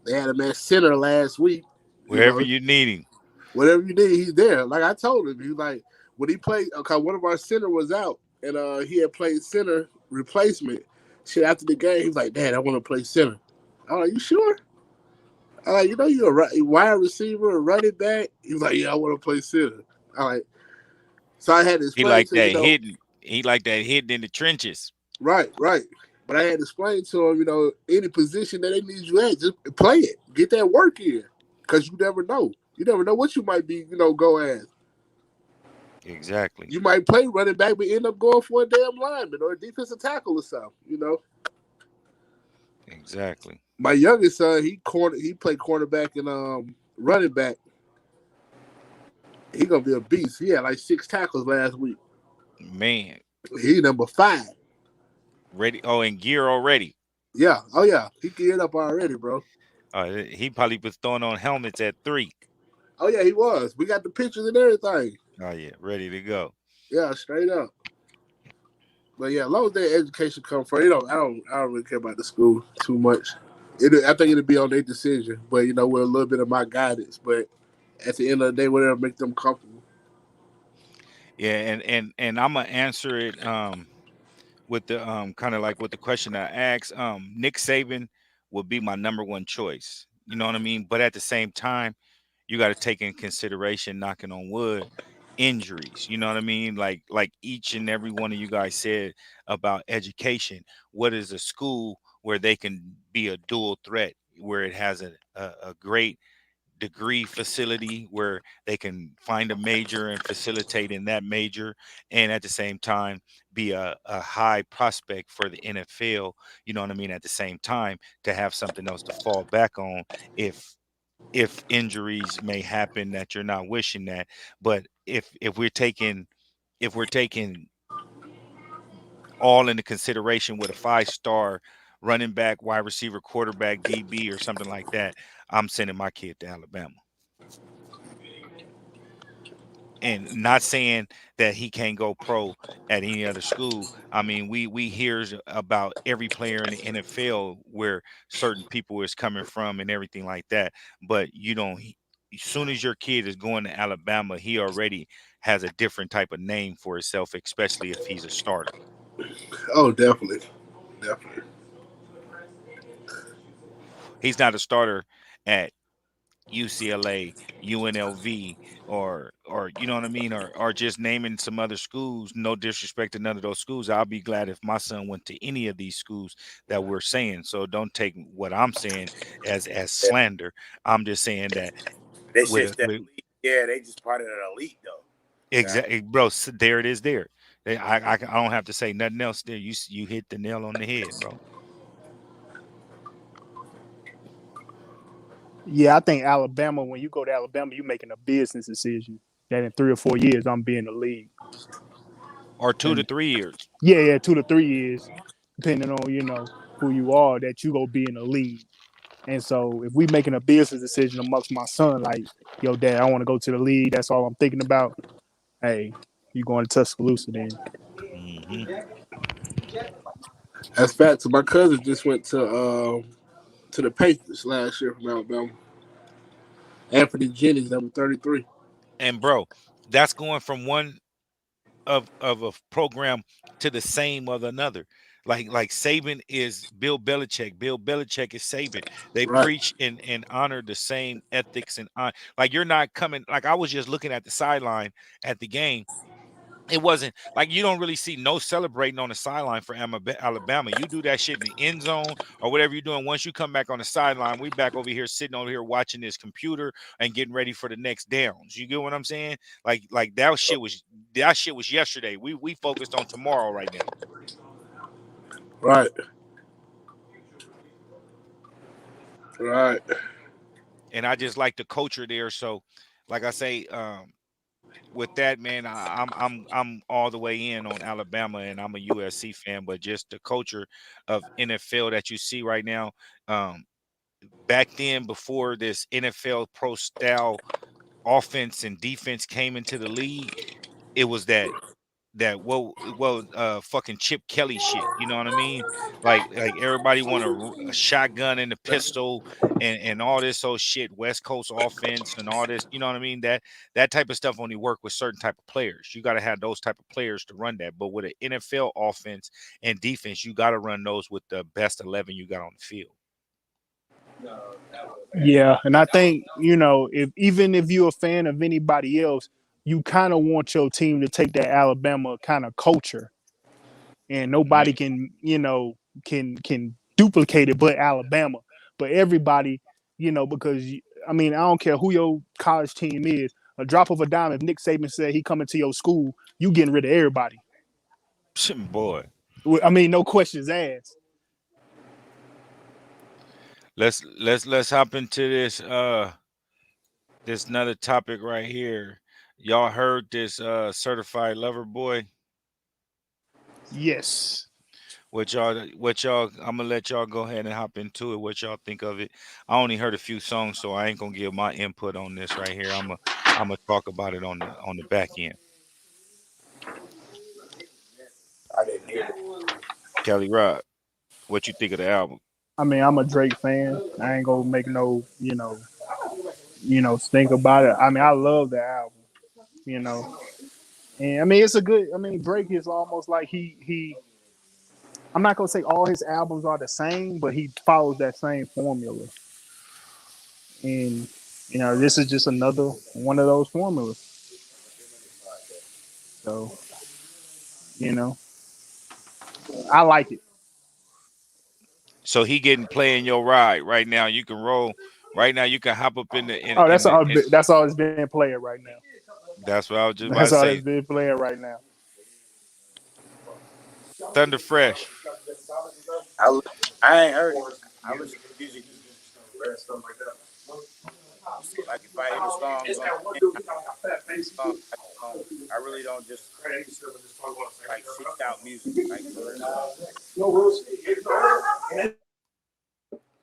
They had him at center last week. You Wherever know, you need him. whatever you need, he's there. Like I told him, he like when he played. Okay, one of our center was out, and he had played center replacement. Shit, after the game, he was like, "Dad, I want to play center." I'm like, "You sure?" I'm like, you're a wide receiver, a running back." He was like, "Yeah, I want to play center." I'm like, so I had to He explain like to him, that hidden. He like that hidden in the trenches. right, right. But I had to explain to him, any position that they need you at, just play it. Get that work in. Because you never know. You never know what you might be, go as. Exactly. You might play running back, but end up going for a damn lineman or a defensive tackle or something. Exactly. My youngest son, he played cornerback and running back. He gonna be a beast. He had like 6 tackles last week. Man. He number 5. Ready. Oh, in gear already. Yeah. Oh yeah. He geared up already, bro. He probably was throwing on helmets at 3. Oh yeah, he was. We got the pictures and everything. Oh yeah, ready to go. Yeah, straight up. But yeah, as long as their education come first, I don't really care about the school too much. I think it'll be on their decision, but with a little bit of my guidance. But at the end of the day, whatever make them comfortable. Yeah, and I'm gonna answer it with the kind of like with the question I asked. Nick Saban would be my number one choice. You know what I mean? But at the same time, you got to take in consideration, knocking on wood, injuries. You know what I mean? Like each and every one of you guys said about education. What is a school where they can be a dual threat, where it has a great degree facility where they can find a major and facilitate in that major, and at the same time be a high prospect for the NFL, you know what I mean, at the same time to have something else to fall back on if injuries may happen that you're not wishing that. But if we're taking all into consideration with a 5-star running back, wide receiver, quarterback, DB, or something like that, I'm sending my kid to Alabama. And not saying that he can't go pro at any other school. I mean, we hear about every player in the NFL where certain people is coming from and everything like that. But as soon as your kid is going to Alabama, he already has a different type of name for himself, especially if he's a starter. Oh, definitely, definitely. He's not a starter at UCLA, UNLV, or you know what I mean, or just naming some other schools. No disrespect to none of those schools. I'll be glad if my son went to any of these schools that we're saying. So don't take what I'm saying as Yeah. slander. I'm just saying that They with shit's a that elite. Yeah, they just part of that elite though. Yeah. exactly, bro. There it is. There, I don't have to say nothing else. There, you hit the nail on the head, bro. Yeah, I think Alabama. When you go to Alabama, you're making a business decision that in 3 or 4 years I'm being the league. Or 2 to 3 years. Yeah, 2 to 3 years, depending on who you are, that you go be in the league. And so if we making a business decision amongst my son, like, yo, dad, I want to go to the league. That's all I'm thinking about. Hey, you going to Tuscaloosa then? Hmm. That's fact. So my cousin just went to the Patriots last year from Alabama. Anthony Jennings, number 33. And bro, that's going from one of a program to the same of another. Like Saban is Bill Belichick. Bill Belichick is Saban. They Right, preach and honor the same ethics and like you're not coming. Like I was just looking at the sideline at the game. It wasn't like you don't really see no celebrating on the sideline for Alabama. You do that shit in the end zone or whatever you're doing. Once you come back on the sideline, we back over here sitting over here watching this computer and getting ready for the next downs. You get what I'm saying? Like that shit was yesterday. We focused on tomorrow right now. right, right. And I just like the culture there. So, like I say, with that, man, I'm all the way in on Alabama, and I'm a USC fan. But just the culture of NFL that you see right now, um, back then before this NFL pro style offense and defense came into the league, it was that fucking Chip Kelly shit. You know what I mean? Like everybody want a shotgun and a pistol and all this old shit, West Coast offense and all this. You know what I mean? That type of stuff only work with certain type of players. You got to have those type of players to run that. But with an NFL offense and defense, you got to run those with the best 11 you got on the field. Yeah, and I think if even if you're a fan of anybody else, you kind of want your team to take that Alabama kind of culture, and nobody Man, can duplicate it but Alabama. But everybody, because I mean, I don't care who your college team is. A drop of a dime. If Nick Saban said he coming to your school, you getting rid of everybody. boy. I mean, no questions asked. Let's hop into this another topic right here. Y'all heard this certified lover boy? Yes. What y'all I'm gonna let y'all go ahead and hop into it. What y'all think of it? I only heard a few songs, so I ain't gonna give my input on this right here. I'm gonna talk about it on the back end. I didn't hear that. Kelly Rod, what you think of the album? I mean, I'm a Drake fan. I ain't gonna make no, think about it. I mean, I love the album, you know. And I mean, it's a good. I mean, Drake is almost like he. I'm not gonna say all his albums are the same, but he follows that same formula. And this is just another one of those formulas. So you know, I like it. So he getting play in your ride right now. You can roll right now. You can hop up in the Oh, in the in, that's all it's been playing right now. that's what I was just about That's to all that's say. been playing right now. Thunder Fresh. I, li- I ain't heard it. I listen to music. Like if I hear the songs on the song, I really don't just like seek out music like for real.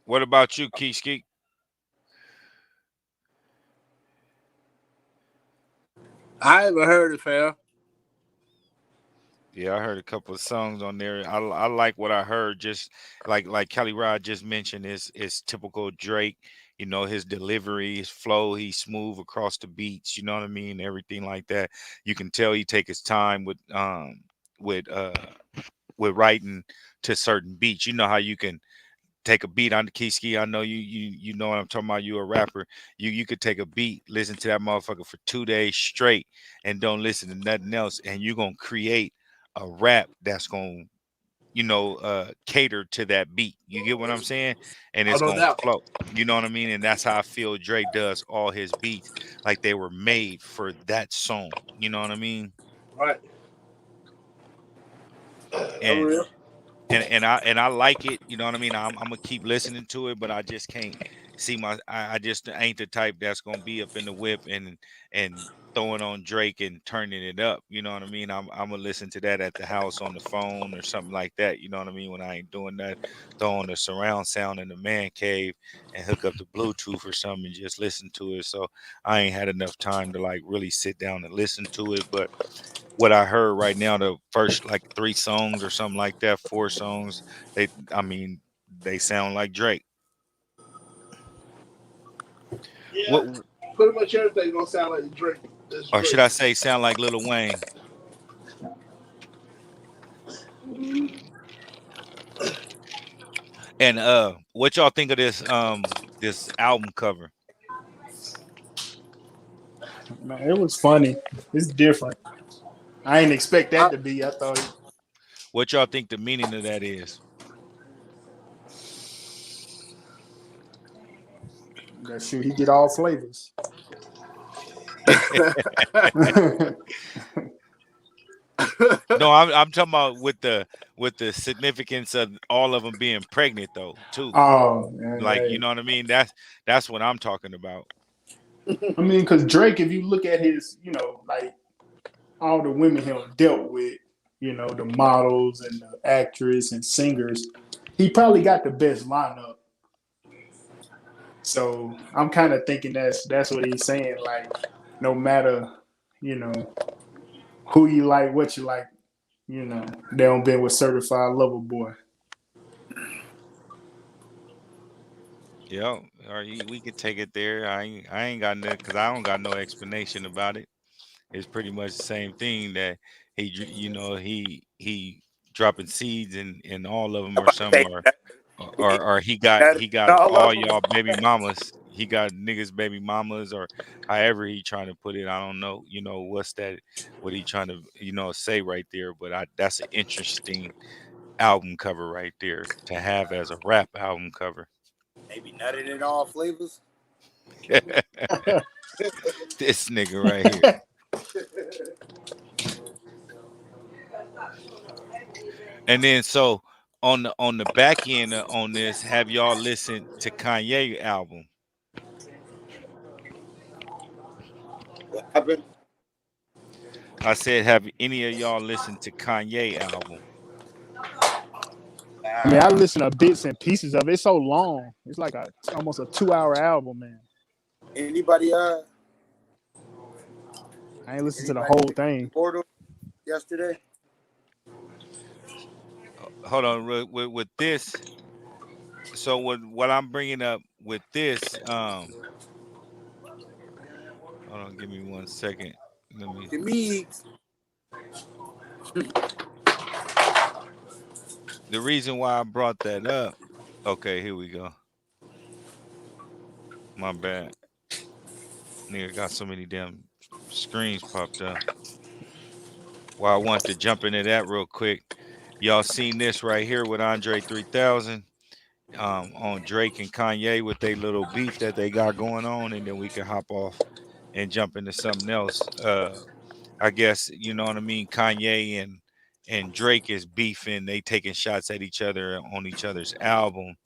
What about you, Keisky? I haven't heard it, fam. Yeah, I heard a couple of songs on there. I like what I heard. Just like Kelly Rod just mentioned, is typical Drake. You know his delivery, his flow. He's smooth across the beats. You know what I mean? Everything like that. You can tell he take his time with with writing to certain beats. You know how you can take a beat on the Keyski. I know you know what I'm talking about. You a rapper. You could take a beat, listen to that motherfucker for 2 days straight, and don't listen to nothing else, and you're gonna create a rap that's gonna cater to that beat. You get what I'm saying? And Oh, it's no gonna doubt. flow. You know what I mean? And that's how I feel Dre does all his beats, like they were made for that song. You know what I mean? Right. And Real. and I like it. You know what I mean? I'm gonna keep listening to it, but I just can't see I just ain't the type that's gonna be up in the whip and throwing on Drake and turning it up. You know what I mean? I'm gonna listen to that at the house on the phone or something like that. You know what I mean? When I ain't doing that, throw on the surround sound in the man cave and hook up the Bluetooth or something and just listen to it. So I ain't had enough time to like really sit down and listen to it, but what I heard right now, the first like 3 songs or something like that, 4 songs, I mean, they sound like Drake. Yeah. What, Pretty much everything gonna sound like Drake. That's or should Drake. I say, sound like Lil Wayne? And what y'all think of this album cover? Man, it was funny. It's different. I didn't expect that I, to be. I thought What y'all think the meaning of that is? that shoot he get all flavors. No, I'm talking about with the significance of all of them being pregnant though too. Oh, Like you man. know what I mean? That's what I'm talking about. I mean, because Drake, if you look at his, like all the women he dealt with, the models and the actress and singers, he probably got the best lineup. So I'm kind of thinking that's what he's saying. Like, no matter, you know, who you like, what you like, they don't been with certified lover boy. Yeah, or we could take it there. I ain't got no, because I don't got no explanation about it. It's pretty much the same thing that he dropping seeds in all of them or some say or he that got all all of them. y'all baby mamas. He got niggas baby mamas or however he trying to put it. I don't know. What's that? What he trying to say right there? But that's an interesting album cover right there to have as a rap album cover. Maybe nutted in all flavors. This nigga right here. And then so on the back end on this, have y'all listened to Kanye album? What happened? I said, have any of y'all listened to Kanye album? I mean, I Nah. listen to bits and pieces of it. It's so long. It's like almost a 2 hour album, man. Anybody I ain't listened to the anybody whole pick thing. Portal yesterday? Hold on, with this. So what I'm bringing up with this, hold on, give me 1 second. Let me. To me, The reason why I brought that up. Okay, here we go. My bad. Nigga got so many damn screens popped up. Well, I want to jump into that real quick. Y'all seen this right here with Andre 3000 on Drake and Kanye with their little beef that they got going on, and then we can hop off and jump into something else. I guess you know what I mean. Kanye and Drake is beefing. They taking shots at each other on each other's album,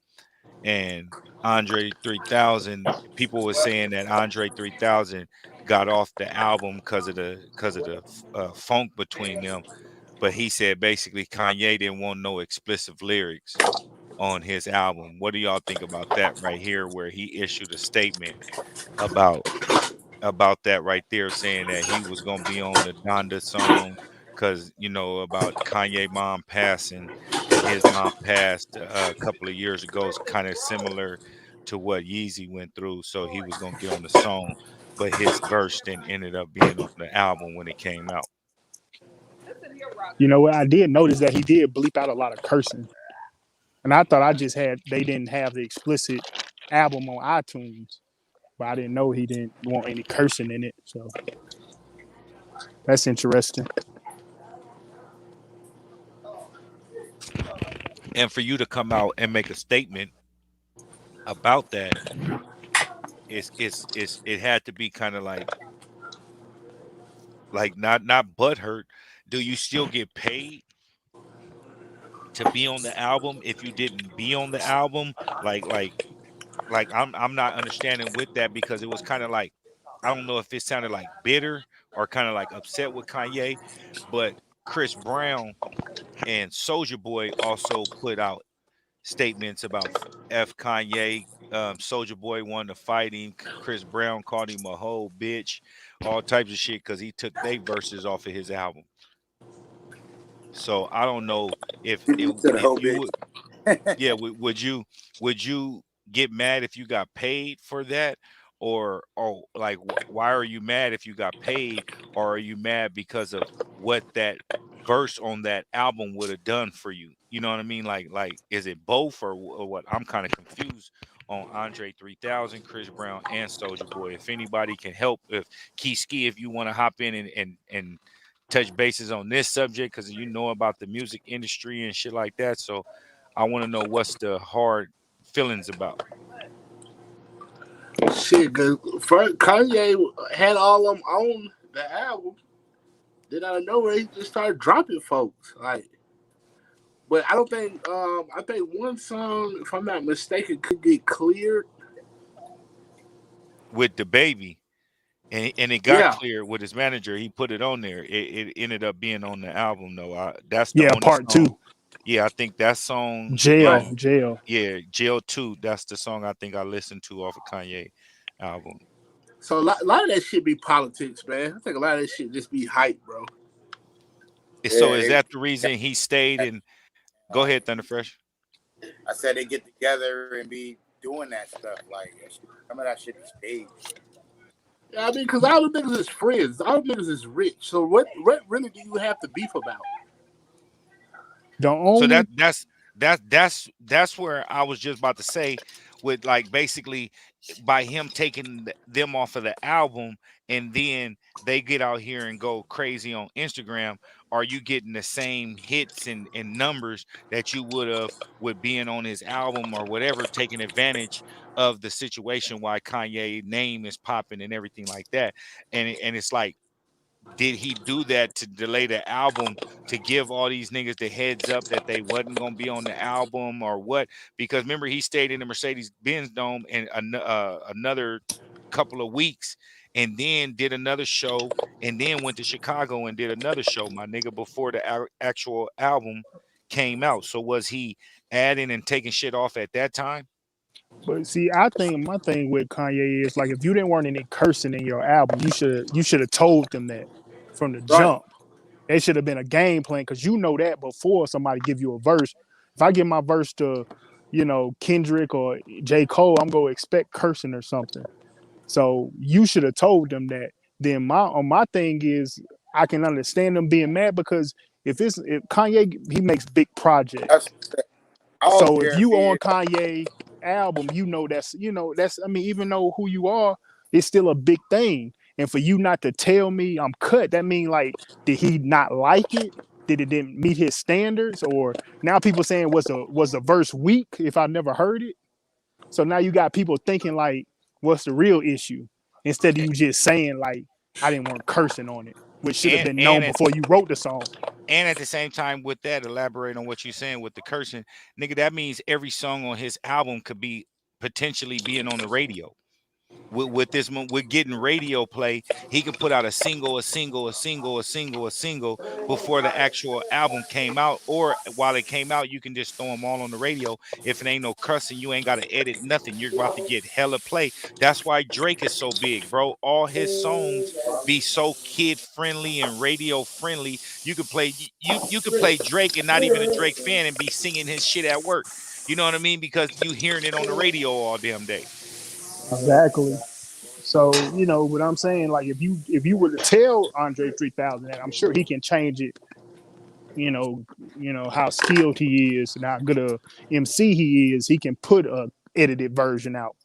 and Andre 3000. People were saying that Andre 3000 got off the album because of the funk between them, but he said basically Kanye didn't want no explicit lyrics on his album. What do y'all think about that right here, where he issued a statement about that right there, saying that he was gonna be on the Donda song because about Kanye mom passing, and his mom passed a couple of years ago, is kind of similar to what Yeezy went through. So he was gonna get on the song, but his verse then ended up being on the album when it came out. You know what? I did notice that he did bleep out a lot of cursing. And I thought I just had they didn't have the explicit album on iTunes, but I didn't know he didn't want any cursing in it. So that's interesting. And for you to come out and make a statement about that, it had to be kind of like not butthurt. Do you still get paid to be on the album if you didn't be on the album? Like like I'm not understanding with that because it was kind of like I don't know if it sounded like bitter or kind of like upset with Kanye, but Chris Brown and Soldier Boy also put out statements about F Kanye. Soldier Boy wanted to fight him. Chris Brown called him a whole bitch, all types of shit because he took their verses off of his album. So I don't know To the if whole you bitch. would, yeah, would you get mad if you got paid for that, or like why are you mad if you got paid, or are you mad because of what that verse on that album would have done for you? You know what I mean? Like is it both or what? I'm kind of confused on Andre 3000, Chris Brown, and Soldier Boy. If anybody can help, if Keyski, if you want to hop in and touch bases on this subject because you know about the music industry and shit like that. So I want to know what's the hard feelings about. Shit, cause first Kanye had all them on the album. Then out of nowhere, he just started dropping folks. Like, but I don't think. I think one song, if I'm not mistaken, could get cleared. With the baby. And it got Yeah. clear with his manager. He put it on there. It ended up being on the album though. That's the Yeah, only part two, song. Yeah, I think that song. Right. jail. Yeah, Jail 2. That's the song I think I listened to off of Kanye album. So a lot of that shit be politics, man. I think a lot of that shit just be hype, bro. So Yeah, is that the reason he stayed in? Go ahead, Thunderfresh. I said they get together and be doing that stuff. Like some of that shit is staged. Yeah, I mean, because all the niggas is friends. All the niggas is rich. So what really do you have to beef about? The So only that's where I was just about to say, with like basically by him taking them off of the album and then they get out here and go crazy on Instagram, are you getting the same hits and numbers that you would have with being on his album or whatever, taking advantage of the situation why Kanye name is popping and everything like that? And it's like, did he do that to delay the album to give all these niggas the heads up that they wasn't gonna be on the album or what? Because remember, he stayed in the Mercedes Benz Dome and another couple of weeks, and then did another show, and then went to Chicago and did another show, my nigga, before the actual album came out. So was he adding and taking shit off at that time? But see, I think my thing with Kanye is like if you didn't want any cursing in your album, you should have told them that from the Right. jump. They should have been a game plan because you know that before somebody give you a verse. If I give my verse to, Kendrick or J. Cole, I'm gonna expect cursing or something. So you should have told them that. Then my thing is I can understand them being mad because if Kanye he makes big That's projects. I don't So if care if you he on is. Kanye album, that's I mean, even though who you are, it's still a big thing. And for you not to tell me I'm cut, that mean like did he not like it? Did it didn't meet his standards? Or now people saying was the verse weak if I never heard it? So now you got people thinking like, what's the real issue? Instead of you just saying like I didn't want cursing on it, which should have And been and known at before you wrote the song. And at the same time, with that, elaborate on what you're saying with the cursing, nigga. That means every song on his album could be potentially being on the radio. With this one, with getting radio play, he can put out a single before the actual album came out, or while it came out, you can just throw them all on the radio. If it ain't no cussing, you ain't got to edit nothing. You're about to get hella play. That's why Drake is so big, bro. All his songs be so kid friendly and radio friendly. You could play you could play Drake and not even a Drake fan and be singing his shit at work. You know what I mean? Because you hearing it on the radio all damn day. Exactly. So what I'm saying, like if you were to tell Andre 3000 that, I'm sure he can change it how skilled he is and how good a MC he is, he can put a edited version out.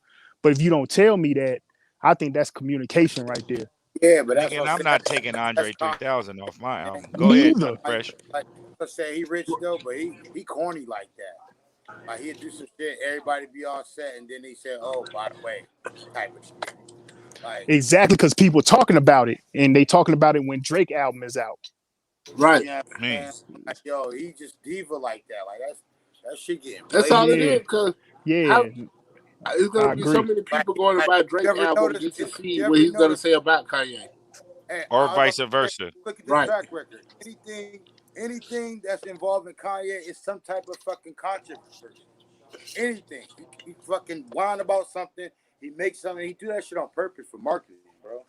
But if you don't tell me that, I think that's communication right there. Yeah, but that's Nigga, what and I'm I'm saying. not taking That's Andre con. 3000 off my album. Go Me ahead, either. Thunder Fresh. Like I say, he rich though, but he corny like that. Like he'd do some shit, everybody be all set, and then he said, "Oh, by the way," type of shit. Like, Exactly, because people talking about it, and they talking about it when Drake album is out. Right. you know what I'm Man. saying? Like, yo, he just diva like that. Like that shit getting That's all played. it Yeah, is. Because how yeah, it's gonna I be so agree. many Like, people going to like buy you Drake ever album notice? just to see You what ever he's gonna notice? say about Kanye. Hey, Or I was about vice to say, versa. look at the Right. track record. Anything that's involving Kanye is some type of fucking controversy. Anything. He fucking whine about something. He makes something. He do that shit on purpose for marketing, bro.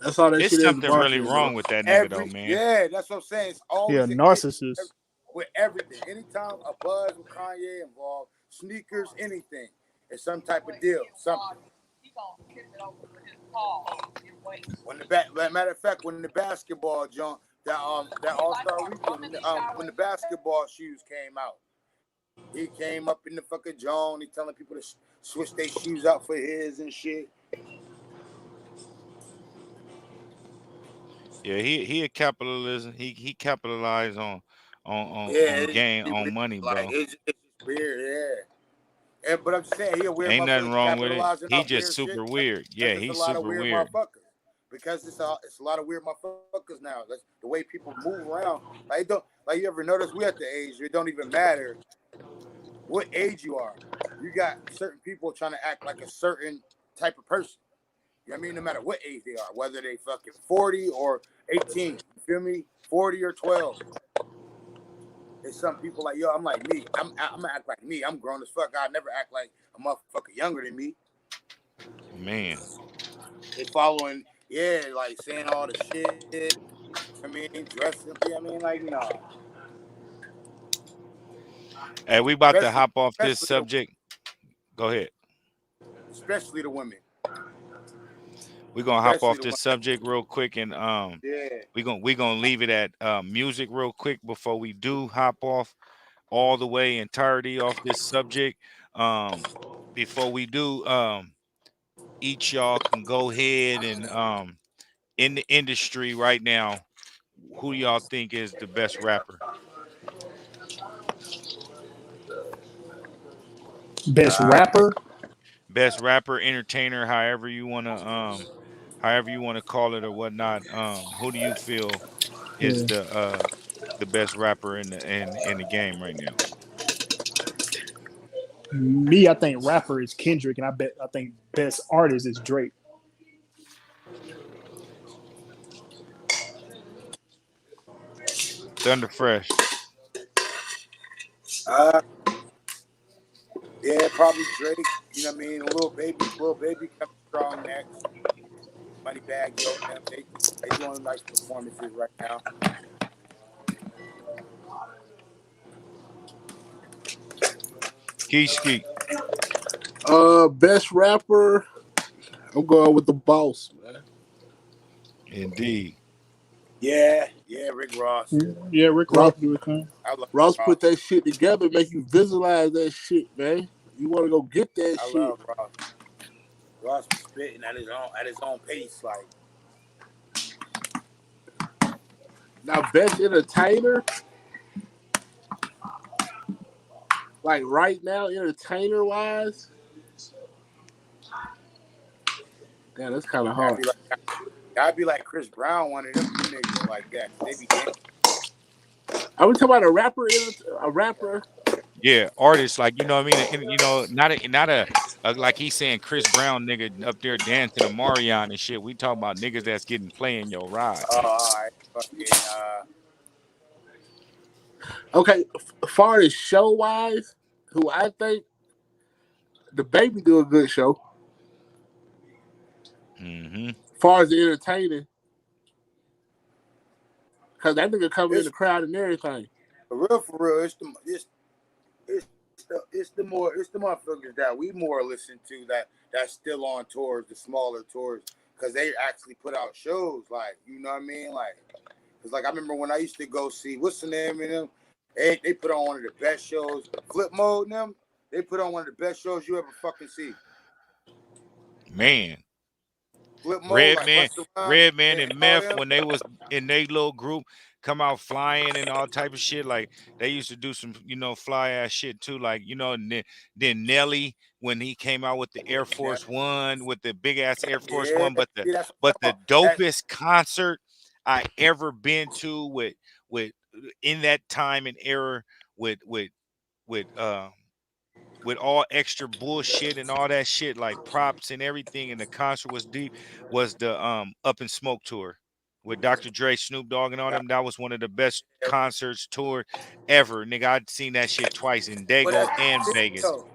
That's all that It's shit is, something really marketing, bro. wrong with that nigga though, man. That's what I'm saying. It's Yeah, always an issue narcissist. with everything. Anytime a buzz with Kanye involved, sneakers, anything, it's some type of deal, something. Matter of fact, when the basketball jump, that All Star weekend, when the basketball shoes came out, he came up in the fucking John. He telling people to switch their shoes out for his and shit. Yeah, he a capitalism. He capitalized on Yeah, gain on money, bro. it's just weird. But I'm just saying, he a weird Ain't nothing motherfucker wrong with it. capitalizing He off just weird super shit. weird. Because Yeah, there's a he's lot of super weird weird. motherfuckers. Because it's a lot of weird motherfuckers now. That's the way people move around. Like you ever notice we at the age it don't even matter what age you are. You got certain people trying to act like a certain type of person. You know what I mean? No matter what age they are, whether they fucking 40 or 18. You feel me? 40 or 12. There's some people like, yo, I'm like me. I'm gonna act like me. I'm grown as fuck. I never act like a motherfucker younger than me. Man. They following, yeah, like saying all the shit. I mean, dressing. Yeah, I mean, like, nah. Hey, we about to Especially, hop off this especially the, subject. Go ahead. especially the women. We're gonna hop Especially off the this women. subject real quick and Yeah. we gonna leave it at music real quick before we do hop off all the way entirety off this subject. Um Before we do, each y'all can go ahead and in the industry right now, who y'all think is the best rapper? Best rapper. Best rapper, entertainer, however you wanna call it or whatnot. Who do you feel is Yeah. the best rapper in the game right now? Me, I think rapper is Kendrick, and I think best artist is Drake. Thunder Fresh. Uh, yeah, probably Drake. You know what I mean? Little baby coming strong next. Moneybag Yo, them. They doing nice performances right now. Ski Ski. Best rapper. I'm going with the boss, man. Indeed. Yeah, Rick Ross. Yeah, Rick Ross, Ross do it, kind. I love Ross put Ross. that shit together, make you visualize that shit, man. You want to go get that I shit. love Ross. Ross be spitting at his own pace. Like, Now, best entertainer, like right now, entertainer wise, damn, that's kind of gotta hard. be like gotta be like Chris Brown, one of them niggas like that. They be gang. Are we talking about a rapper? A rapper? Yeah, artists like, you know what I mean, and not a like he's saying Chris Brown nigga up there dancing to Marion and shit. We talking about niggas that's getting play in your ride. All right, fucking Okay, far as show wise, who I think the baby do a good show. Mm-hmm. Far as the entertaining, because that nigga coming in the it's crowd and everything. for real. It's the motherfuckers that we more listen to that's still on tours, the smaller tours, because they actually put out shows. Like, you know what I mean? Like Cause like I remember when I used to go see what's the name of them. They put on one of the best shows. Flip Mode and them. They put on one of the best shows you ever fucking see. Man. Flip Mode, like Redman, Busta Rhymes, Redman and and all Meth them. when they was in their little group, come out flying and all type of shit. Like they used to do some, fly ass shit too. Like and then Nelly when he came out with the Air Now, Force One, with the big ass Air Force yeah, One, but the see, that's what but I'm the talking about. That, dopest concert I ever been to with in that time and era with with uh with all extra bullshit and all that shit, like props and everything, and the concert was deep, was the Up in Smoke tour with Dr. Dre, Snoop Dogg, and all them. That was one of the best concerts tour ever. Nigga, I'd seen that shit twice in but Dago that's and the thing, Vegas. though.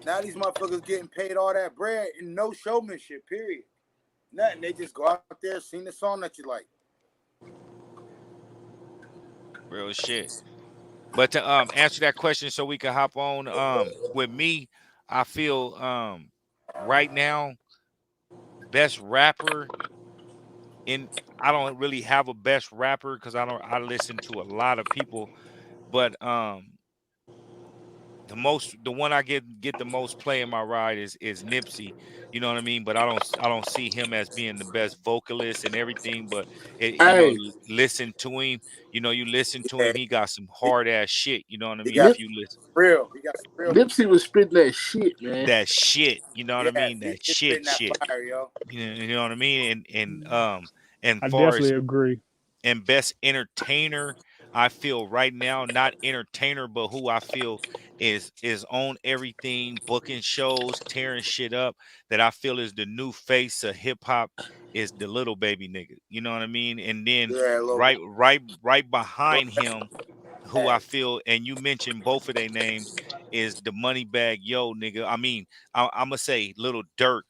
Now these motherfuckers getting paid all that bread and no showmanship. Period. Nothing. They just go out there, sing the song that you like. Real shit. But to answer that question so we can hop on, with me, I feel right now, best rapper in I don't really have a best rapper because I listen to a lot of people, but the one I get the most play in my ride is Nipsey. You know what I mean? But I don't see him as being the best vocalist and everything. But Hey, listen to him. You listen to Yeah, him. He got some he, hard ass shit. You know what I he mean? got If Nip you listen real. He got some real. Nipsey was spitting that shit, man. that shit. You know what I Yeah, mean? he That just shit spitting that shit. fire, yo. You know what I mean? And I far as definitely agree. and best entertainer, I feel right now, not entertainer, but who I feel is on everything, booking shows, tearing shit up, that I feel is the new face of hip hop, is the little baby nigga. You know what I mean? And then Yeah, a little right bit. behind him, who I feel, and you mentioned both of their names, is the money bag yo nigga. I mean, I'm gonna say Little Dirk,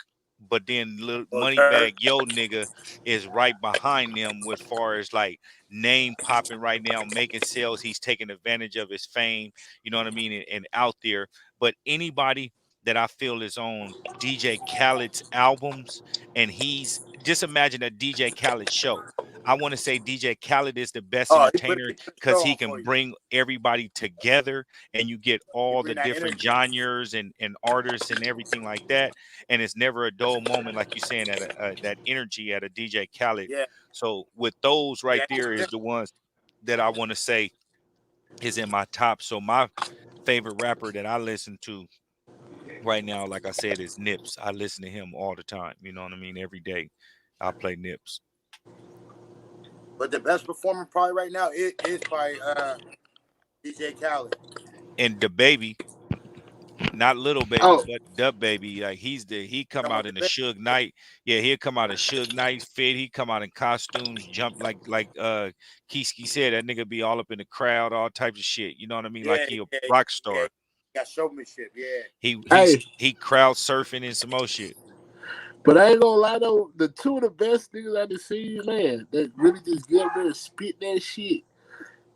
but then little Little money dirt. bag yo nigga is right behind them with far as like name popping right now, making sales. He's taking advantage of his fame, you know what I mean, and out there. But anybody that I feel is on DJ Khaled's albums, and he's just imagine a DJ Khaled show. I want to say DJ Khaled is the best Oh, entertainer he put a because show he on can for you. bring everybody together and you get He all the bring that different energy. genres and artists and everything like that. And it's never a dull moment, like you saying, at that energy at a DJ Khaled. Yeah, So with those right yeah. there is the ones that I want to say is in my top. So my favorite rapper that I listen to right now, like I said, is Nips. I listen to him all the time. You know what I mean? Every day I play Nips. But the best performer probably right now is probably DJ Khaled. And the baby, not little baby, Oh, but the baby. Like he come Talking out about in the a best. Suge Knight. Yeah, he'll come out in Suge Knight fit. He come out in costumes, jump like Kiski said, that nigga be all up in the crowd, all types of shit. You know what I mean? Like Yeah, he a yeah, rock yeah. star. Got showmanship. Yeah. He crowd surfing and some more shit. but I ain't gonna lie though, the two of the best niggas I done seen, man, that really just get up there and spit that shit.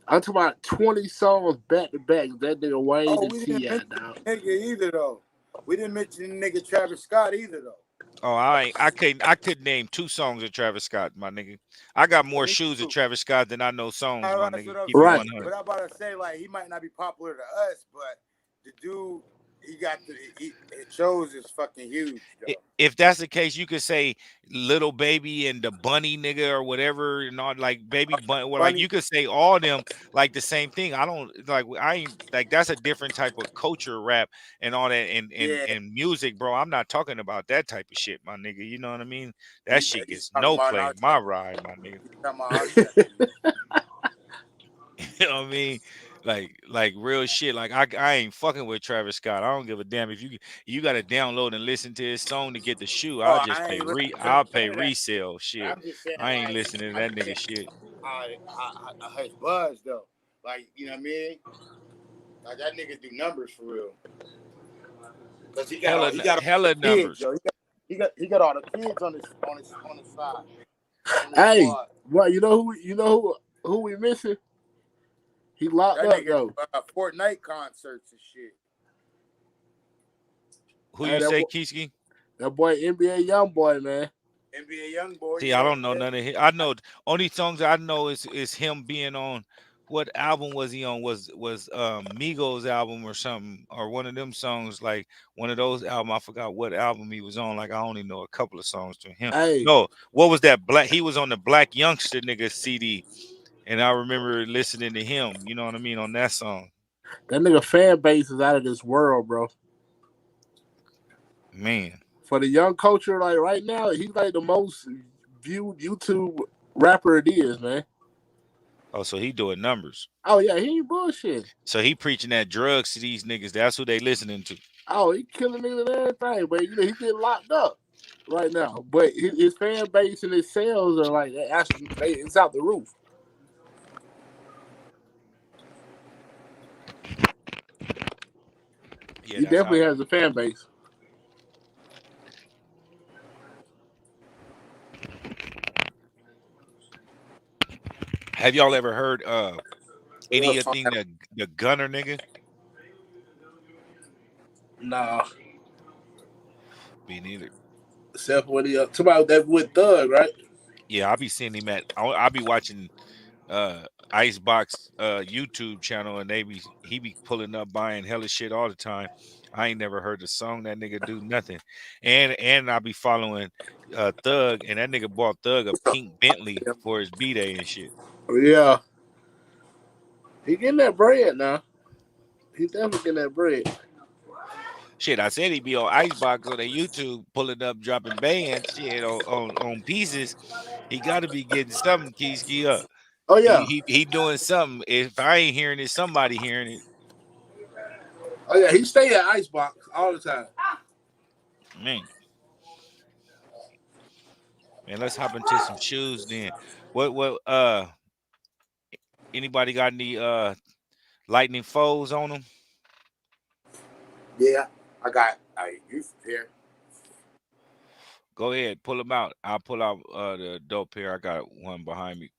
I'm talking about 20 songs back to back. That nigga Wayne Oh, and we didn't T.I. mention dog. the nigga either though. We didn't mention the nigga Travis Scott either though. Oh, I could name two songs of Travis Scott, my nigga. I got Yeah, more me shoes of too. Travis Scott than I know songs, All my right, that's nigga. what I'm Keep it saying. Right. 100. But I'm about to say like he might not be popular to us, but the dude he got the it shows is fucking huge though. If that's the case, you could say Little Baby and the Bunny nigga or whatever, and all like Baby Bunny, or like Funny. you could say all of them like the same thing. I don't like I ain't like that's a different type of culture rap and all that and Yeah. and music, bro. I'm not talking about that type of shit, my nigga. You know what I mean? That shit He's gets talking no about play our in my section. ride, my nigga. He's talking about our section. You know what I mean? Like real shit. Like I ain't fucking with Travis Scott. I don't give a damn if you got to download and listen to his song to get the shoe. Oh, I ain't listening to I'll pay none of that. resale But shit. I'm just saying, I ain't like, listening to I'm that just nigga saying, shit. his buzz though. Like, you know what I mean? Like that nigga do numbers for real. Cause Hella kids, numbers. yo. He got all the kids on his side, on his Hey, squad. well, who we missing? He locked That up nigga though. do Fortnite concerts and shit. Who Hey, you say, Kiski? that boy NBA young boy, man. NBA young boy. See, I Yeah, don't know yeah. none of his. I know only songs I know is him being on. What album was he on? Was Migos album or something, or one of them songs, like one of those album. I forgot what album he was on. Like I only know a couple of songs to him. Hey, No, what was that black? He was on the Black Youngster nigga CD, and I remember listening to him. You know what I mean on that song. that nigga fan base is out of this world, bro. Man, For the young culture, like right now, he's like the most viewed YouTube rapper it is, man. oh, so he doing numbers. Oh yeah, he ain't bullshit. So he preaching that drugs to these niggas. That's who they listening to. Oh, he killing niggas and everything, but you know he getting locked up right now. But his fan base and his sales are like it's out the roof. Yeah, He that's how. definitely has a fan base. Have y'all ever heard any Look, of thing the Gunner nigga? Nah, Me neither. except when he somebody that with Thug, right? Yeah, I be seeing him at. I be watching uh Icebox YouTube channel, and he be pulling up buying hella shit all the time. I ain't never heard the song that nigga do nothing, and I be following Thug, and that nigga bought Thug a pink Bentley for his b day and shit. Yeah, he getting that bread now. He definitely getting that bread. Shit, I said he be on Icebox on the YouTube pulling up, dropping bands, shit on pieces. He got to be getting something, Keyski up. Oh yeah, He doing something. If I ain't hearing it, somebody hearing it. oh yeah. He stay at Icebox all the time. Man, man, let's hop into some shoes then. What anybody got any lightning foes on them? yeah, I got a youth pair. Go ahead, pull them out. I'll pull out the dope pair. I got one behind me.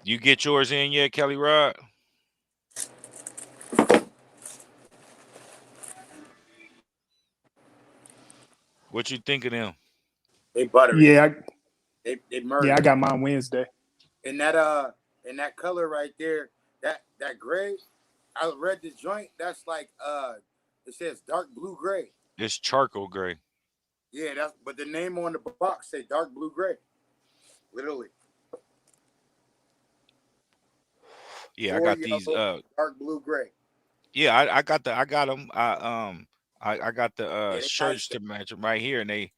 You get yours in yet, Kelly Rod? What you think of them? They buttery. Yeah, They yeah, I murder. got mine Wednesday. And that color right there, that gray. I read the joint. That's like it says dark blue gray. It's charcoal gray. Yeah, that's but the name on the box say dark blue gray. Literally, Yeah, I or got these. yellow, dark blue gray. Yeah, I got them. I got the Yeah, they nice. shirts to match them right here, and they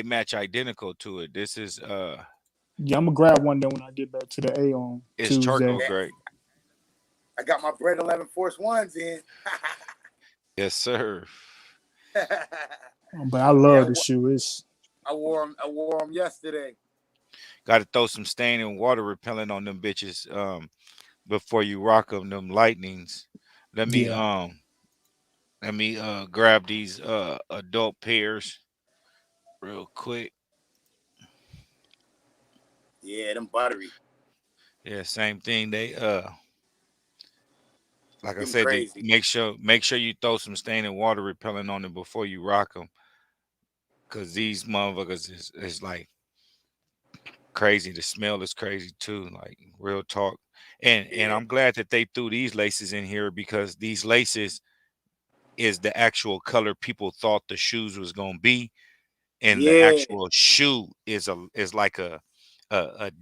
match identical to it. This is Yeah, I'm gonna grab one then when I get back to the A on it's Tuesday. charcoal Yeah, gray. I got my Bread 11 Force Ones in. Yes, sir. But I Yeah, love the shoe. It's I wore them. I wore them yesterday. Got to throw some stain and water repellent on them bitches before you rock them. Them lightnings. Let me yeah. um let me grab these adult pairs real quick. Yeah, them buttery. Yeah, same thing. They like I Them said, they crazy. make sure you throw some stain and water repellent on them before you rock them, cause these motherfuckers is like crazy. The smell is crazy too, like real talk. And Yeah, I'm glad that they threw these laces in here because these laces is the actual color people thought the shoes was gonna be, and the yeah, actual shoe is like a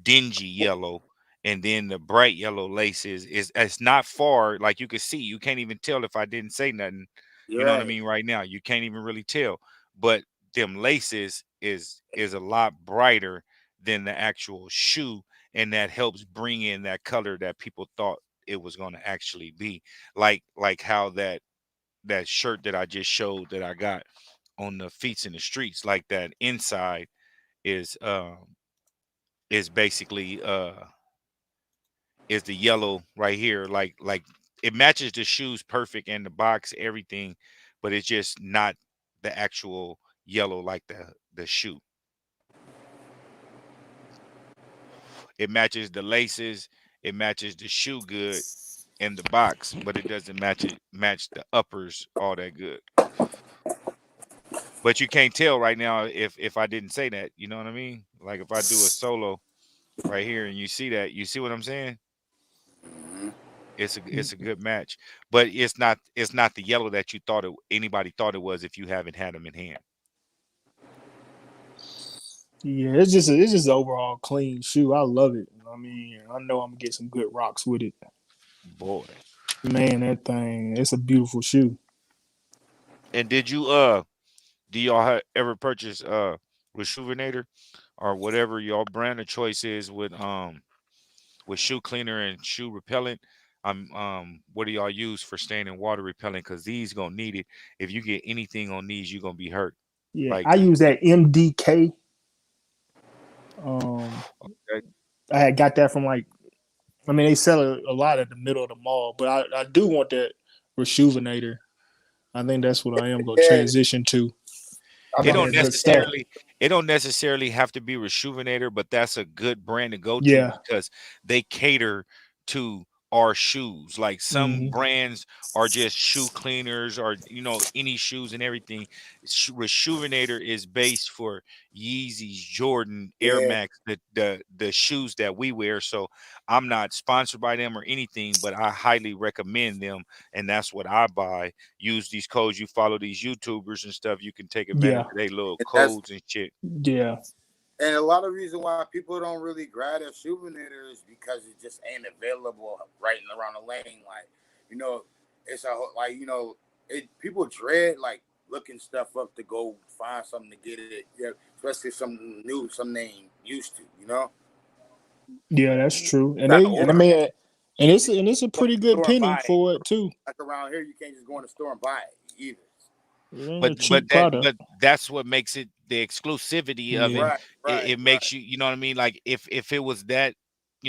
dingy yellow, and then the bright yellow lace is it's not far. Like you could see, you can't even tell if I didn't say nothing. You you're know what I right. mean? Right now, you can't even really tell. But them laces is a lot brighter than the actual shoe, and that helps bring in that color that people thought it was going to actually be. Like how that shirt that I just showed that I got on the feet in the streets, like that inside is is basically is the yellow right here, like it matches the shoes perfect and the box, everything, but it's just not the actual yellow like the shoe. It matches the laces, it matches the shoe good, in the box, but it doesn't match the uppers all that good. But you can't tell right now if I didn't say that. You know what I mean? Like if I do a solo right here and you see that, you see what I'm saying? Mm-hmm. It's a good match, but it's not the yellow that you thought anybody thought it was if you haven't had them in hand. Yeah, it's just an overall clean shoe. I love it. I mean, I know I'm gonna get some good rocks with it. Boy. Man, that thing, it's a beautiful shoe. And do y'all ever purchase Rejuvenator or whatever your brand of choice is with shoe cleaner and shoe repellent? What do y'all use for stain and water repellent? Because these gonna need it. If you get anything on these, you're gonna be hurt. Yeah, Like I use that MDK. Um, okay. I had got that from like, I mean, they sell it a lot at the middle of the mall, but I do want that Rejuvenator. I think that's what I am gonna Yeah, transition to. I'm It Man, about don't that's to say good stuff. necessarily it don't necessarily have to be Rejuvenator, but that's a good brand to go to Yeah. because they cater to our shoes. Like some Hmm. brands are just shoe cleaners or any shoes and everything. Rejuvenator is based for Yeezys, Jordan, Air yeah, Max, the shoes that we wear. So I'm not sponsored by them or anything, but I highly recommend them, and that's what I buy. Use these codes. You follow these YouTubers and stuff. You can take advantage Yeah. of their little and that's codes and shit. Yeah. and a lot of reason why people don't really grab a souvenir is because it just ain't available right around the lane. Like, you know, it's like it people dread like looking stuff up to go find something to get it. Yeah, especially something new, something they ain't used to. Yeah, that's true. You And got to they and I order. mean, and it's a Go to pretty the good store and penny buy it. for it too. Like around here, you can't just go in the store and buy it either. It ain't but a but cheap that product. but that's what makes it the exclusivity of it. Yeah. Right, It right. makes you know what I mean. Like if it was that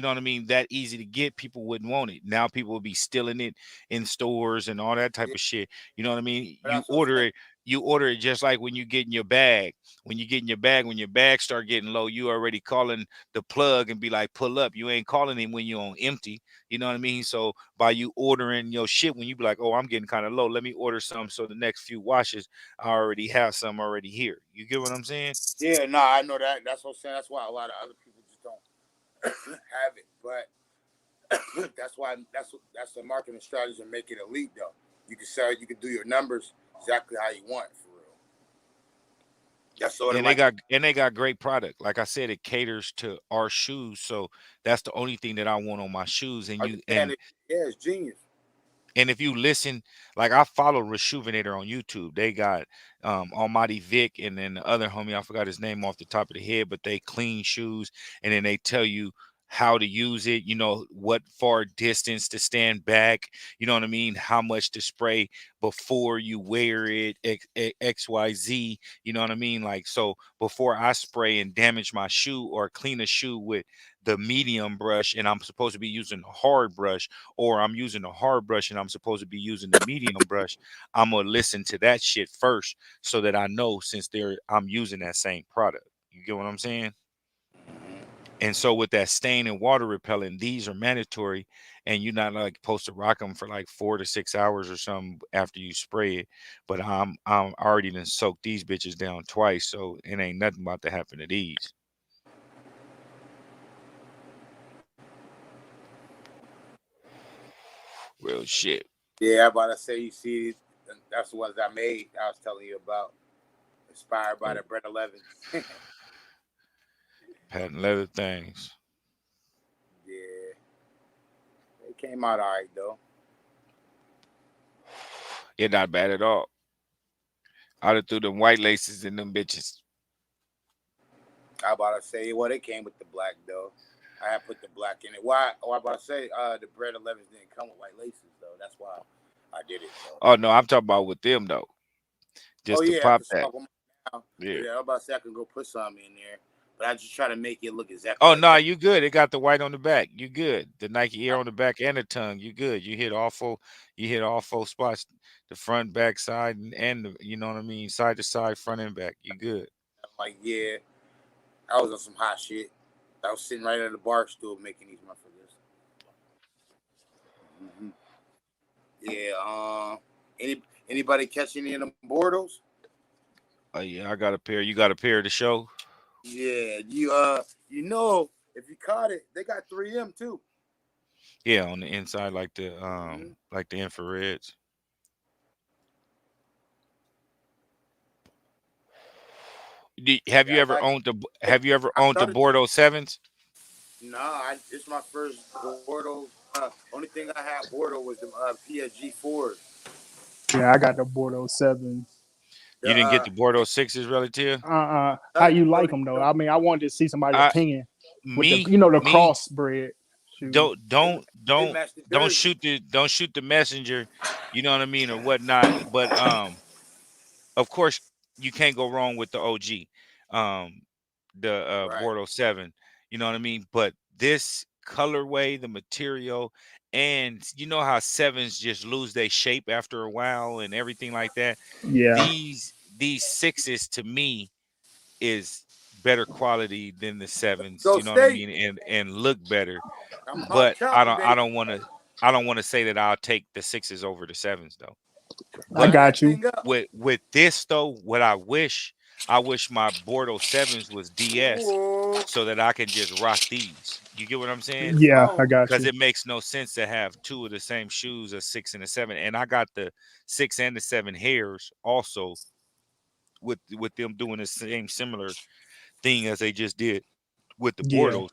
what I mean, that easy to get, people wouldn't want it. Now people would be stealing it in stores and all that type Yeah, of shit. You know what I mean? but that's what I'm saying. You order it just like when you get in your bag. When you get in your bag, when your bag start getting low, you already calling the plug and be like, pull up. You ain't calling him when you're on empty. You know what I mean? So by you ordering your shit, when you be like, oh, I'm getting kind of low, let me order some so the next few washes I already have some already here. You get what I'm saying? Yeah, no, I know that. That's what I'm saying. That's why a lot of other people just don't have it. But that's the marketing strategy to make it elite though. You can sell it, you can do your numbers exactly how you want for real. That's sort of And they like got and they got great product. Like I said, it caters to our shoes. So that's the only thing that I want on my shoes. And are you you saying it? Yeah, it's genius. and if you listen, like I follow Rejuvenator on YouTube. They got Almighty Vic and then the other homie, I forgot his name off the top of the head, but they clean shoes and then they tell you how to use it, what far distance to stand back, you know what I mean, how much to spray before you wear it, XYZ, you know what I mean? Like so before I spray and damage my shoe or clean a shoe with the medium brush and I'm supposed to be using a hard brush, or I'm using a hard brush and I'm supposed to be using the medium brush, I'm gonna listen to that shit first so that I know since I'm using that same product. You get what I'm saying? And so with that stain and water repellent, these are mandatory, and you're not like supposed to rock them for like 4 to 6 hours or something after you spray it. But I'm already done soaked these bitches down twice, so it ain't nothing about to happen to these. Real shit. Yeah, I'm about to say you see, that's the ones I made. I was telling you about, inspired by the Brett 11s. Patent leather things. Yeah, they came out all right though. You're not bad at all. I'd have threw them white laces in them bitches. I about to say, well, they came with the black though. I had put the black in it. Why? Oh, I about to say, the Brett 11s didn't come with white laces though. That's why I did it though. Oh no, I'm talking about with them though. Oh Just to yeah, I pop can that. swap them now. Yeah. Yeah, I'm about to say I can go put some in there, but I just try to make it look exactly Oh like no, that. you good. It got the white on the back. You good. The Nike Air on the back and the tongue. You good. You hit all four spots. The front, back, side, and the, you know what I mean, side to side, front and back. You good. I'm like, yeah, I was on some hot shit. I was sitting right at the bar stool making these motherfuckers. Mm-hmm. Yeah. Anybody catch any of them Bortles? Yeah, I got a pair. You got a pair to show? Yeah. If you caught it, they got 3M too. Yeah, on the inside, Hmm. like the infrareds. Have you Yeah, I ever like. owned the Hey, Have you ever I owned the started. Bordeaux sevens? Nah, it's my first Bordeaux. Only thing I had Bordeaux was the PSG fours. Yeah, I got the Bordeaux sevens. The You didn't get the Bordeaux sixes, relative? How like you them, bro. like them though? I mean, I wanted to see somebody' I opinion with the me the me crossbred shoe. don't They don't they don't match the don't jersey, shoot the messenger. You know what I mean, or whatnot. But of course, you can't go wrong with the OG, the right? Bordeaux 7. You know what I mean? But this colorway, the material, and you know how sevens just lose their shape after a while and everything like that. Yeah, These sixes to me is better quality than the sevens. Go You know what I State. mean? And look better. I'm hot But chocolate, baby. I don't want to say that I'll take the sixes over the sevens though. I But Run got that you. thing up. with this though, what I wish my Bordeaux sevens was DS Ooh, so that I can just rock these. You get what I'm saying? let's Yeah, I go. got Because you. it makes no sense to have two of the same shoes, a six and a seven. And I got the six and the seven hairs also with them doing the same similar thing as they just did with the Yeah, Bordeaux.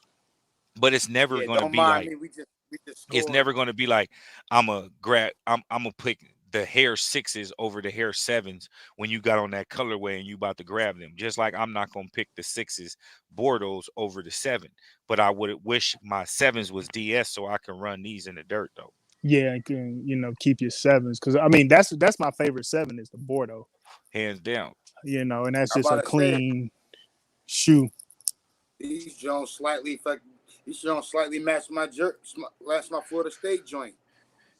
But Yeah, don't mind me. We just it's scored. never going to be like I'm gonna pick the hair sixes over the hair sevens when you got on that colorway and you about to grab them. Just like I'm not gonna pick the sixes Bordeaux over the seven, but I would wish my sevens was DS so I can run these in the dirt though, yeah, and can keep your sevens because I mean that's my favorite seven is the Bordeaux. hands down. And that's I'm just a about to say clean shoe. these Jones slightly match my Florida State joint.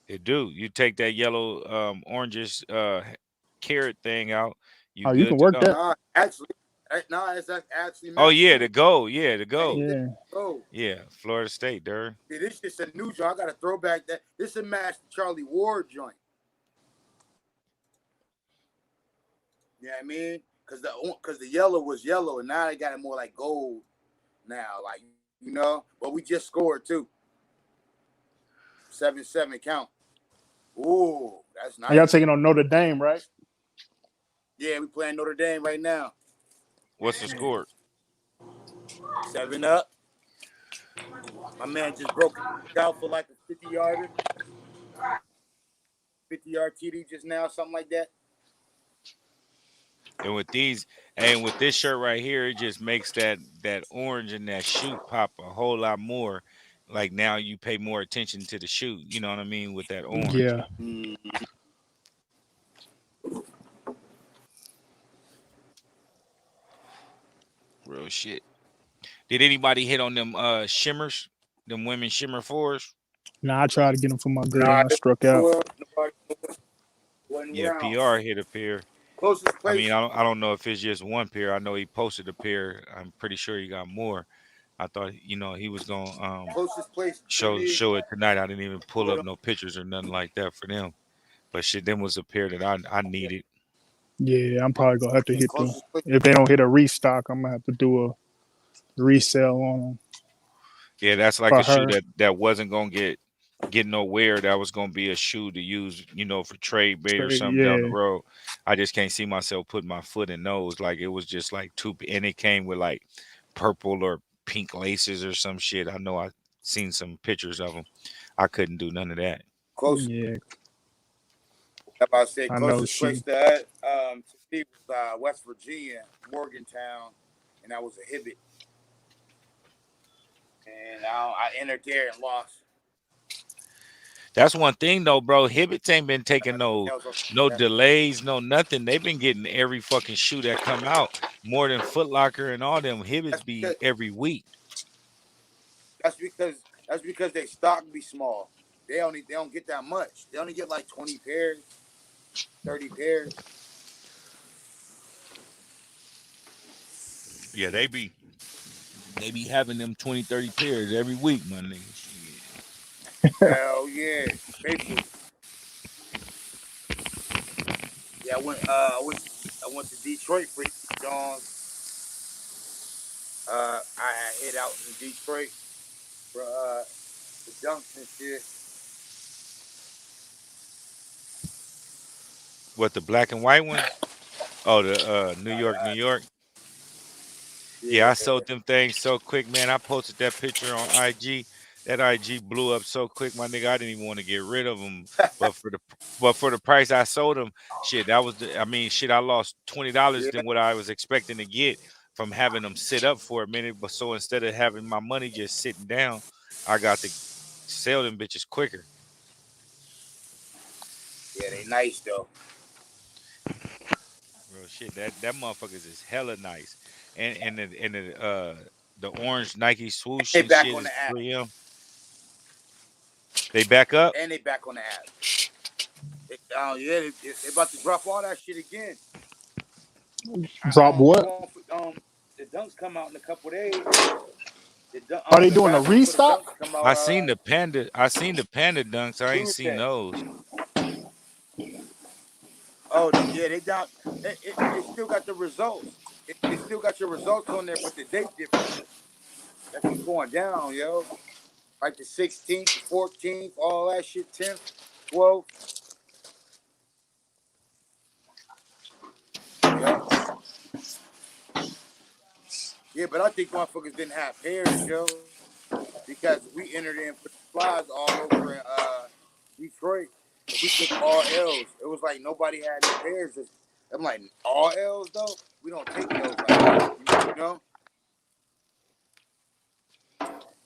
It do. You take that yellow oranges carrot thing out, you Oh, you can good to work go. that. Nah, actually, nah, it's actually Oh matched yeah, too. to go. Yeah, to go. Same thing. Yeah, Oh, Yeah, Florida State, there. see, this just a new joint. I got to throw back that. This is match the Charlie Ward joint. You know what I mean? Because the yellow was yellow, and now they got it more like gold. Now, but we just scored too. 7-7 count. Ooh, that's and y'all nice. taking on Notre Dame, right? Yeah, we playing Notre Dame right now. What's the score? 7-up. My man just broke out for like a 50-yarder, 50-yard TD just now, something like that. And with these, and with this shirt right here, it just makes that orange and that shoe pop a whole lot more. Like now you pay more attention to the shoe. You know what I mean? With that orange, Yeah. Mm. real shit. Did anybody hit on them shimmers, them women shimmer fours? Now I tried to get them for my girl Nah, and I struck out. nobody wasn't Yeah, around. PR hit a pair. Closest I mean, place, I don't know if it's just one pair. I know he posted a pair. I'm pretty sure he got more. I thought he was gonna closest place to me show it tonight. I didn't even pull with up them. no pictures or nothing like that for them. But shit, them was a pair that I Yeah, needed. Yeah, I'm probably gonna have to yeah, hit the. closest place. If they don't hit a restock, I'm gonna have to do a resale on them Yeah, that's like for a shoe her. that wasn't gonna get nowhere. That was gonna be a shoe to use, for trade bait or something down the Yeah, road. I just can't see myself putting my foot in those. Like it was just like and it came with like purple or pink laces or some shit. I know I seen some pictures of them. I couldn't do none of that. Close. yeah, I'm about to say I know closest place she. to me was West Virginia, Morgantown, and that was a Hibbit. And I entered there and lost. That's one thing though, bro. Hibbits ain't been taking That was no that. delays, no nothing. They've been getting every fucking shoe that come out more than Foot Locker and all them. That's Hibbits because be every week. that's because that's because they stock be small. They don't get that much. They only get like 20 pairs, 30 pairs. Yeah, they be having them 20, 30 pairs every week, my nigga. Shit. Hell yeah, faithfully. Yeah, I went to Detroit for Jones. I had hit out in Detroit for the dunks and shit. What, the black and white ones? Oh, the New York, New York. Yeah, I Yeah, sold them things so quick, man. I posted that picture on IG. That IG blew up so quick, my nigga. I didn't even want to get rid of them, but for the price I sold them, shit, that was I mean, shit, I lost $20 yeah, than what I was expecting to get from having them sit up for a minute. But so instead of having my money just sitting down, I got to sell them bitches quicker. yeah. They nice though. Real shit. That motherfuckers is hella nice, and the orange Nike swoosh They and back shit on is the app, 3M. They back up. and they back on the app. Yeah, they about to drop all that shit again. Drop I'm what? going for the dunks come out in a couple days. Are they The doing a raffle for the restock? dunks come out I seen the panda. I seen the panda dunks. I ain't seen Tuesday. those. Oh yeah, they down. It still got the results. It still got your results on there, but the date different. That shit going down, yo. Like the 16th, the 14th, all that shit, 10th, 12th. Yep. Yeah, but I think motherfuckers didn't have pairs, yo, because we entered in for the flies all over in Detroit, and we took all L's. It was like nobody had any pairs. I'm like, all L's though. We don't take L's like that, you know.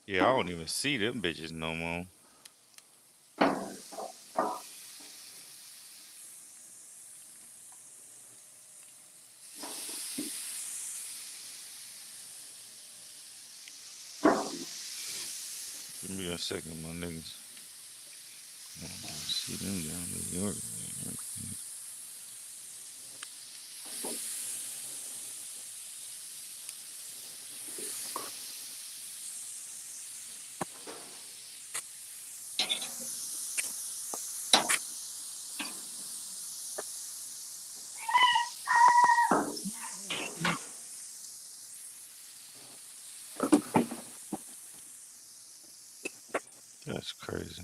Yeah, I don't even see them bitches no more. Give me a second, my niggas. I don't even see them down in New York. That's crazy.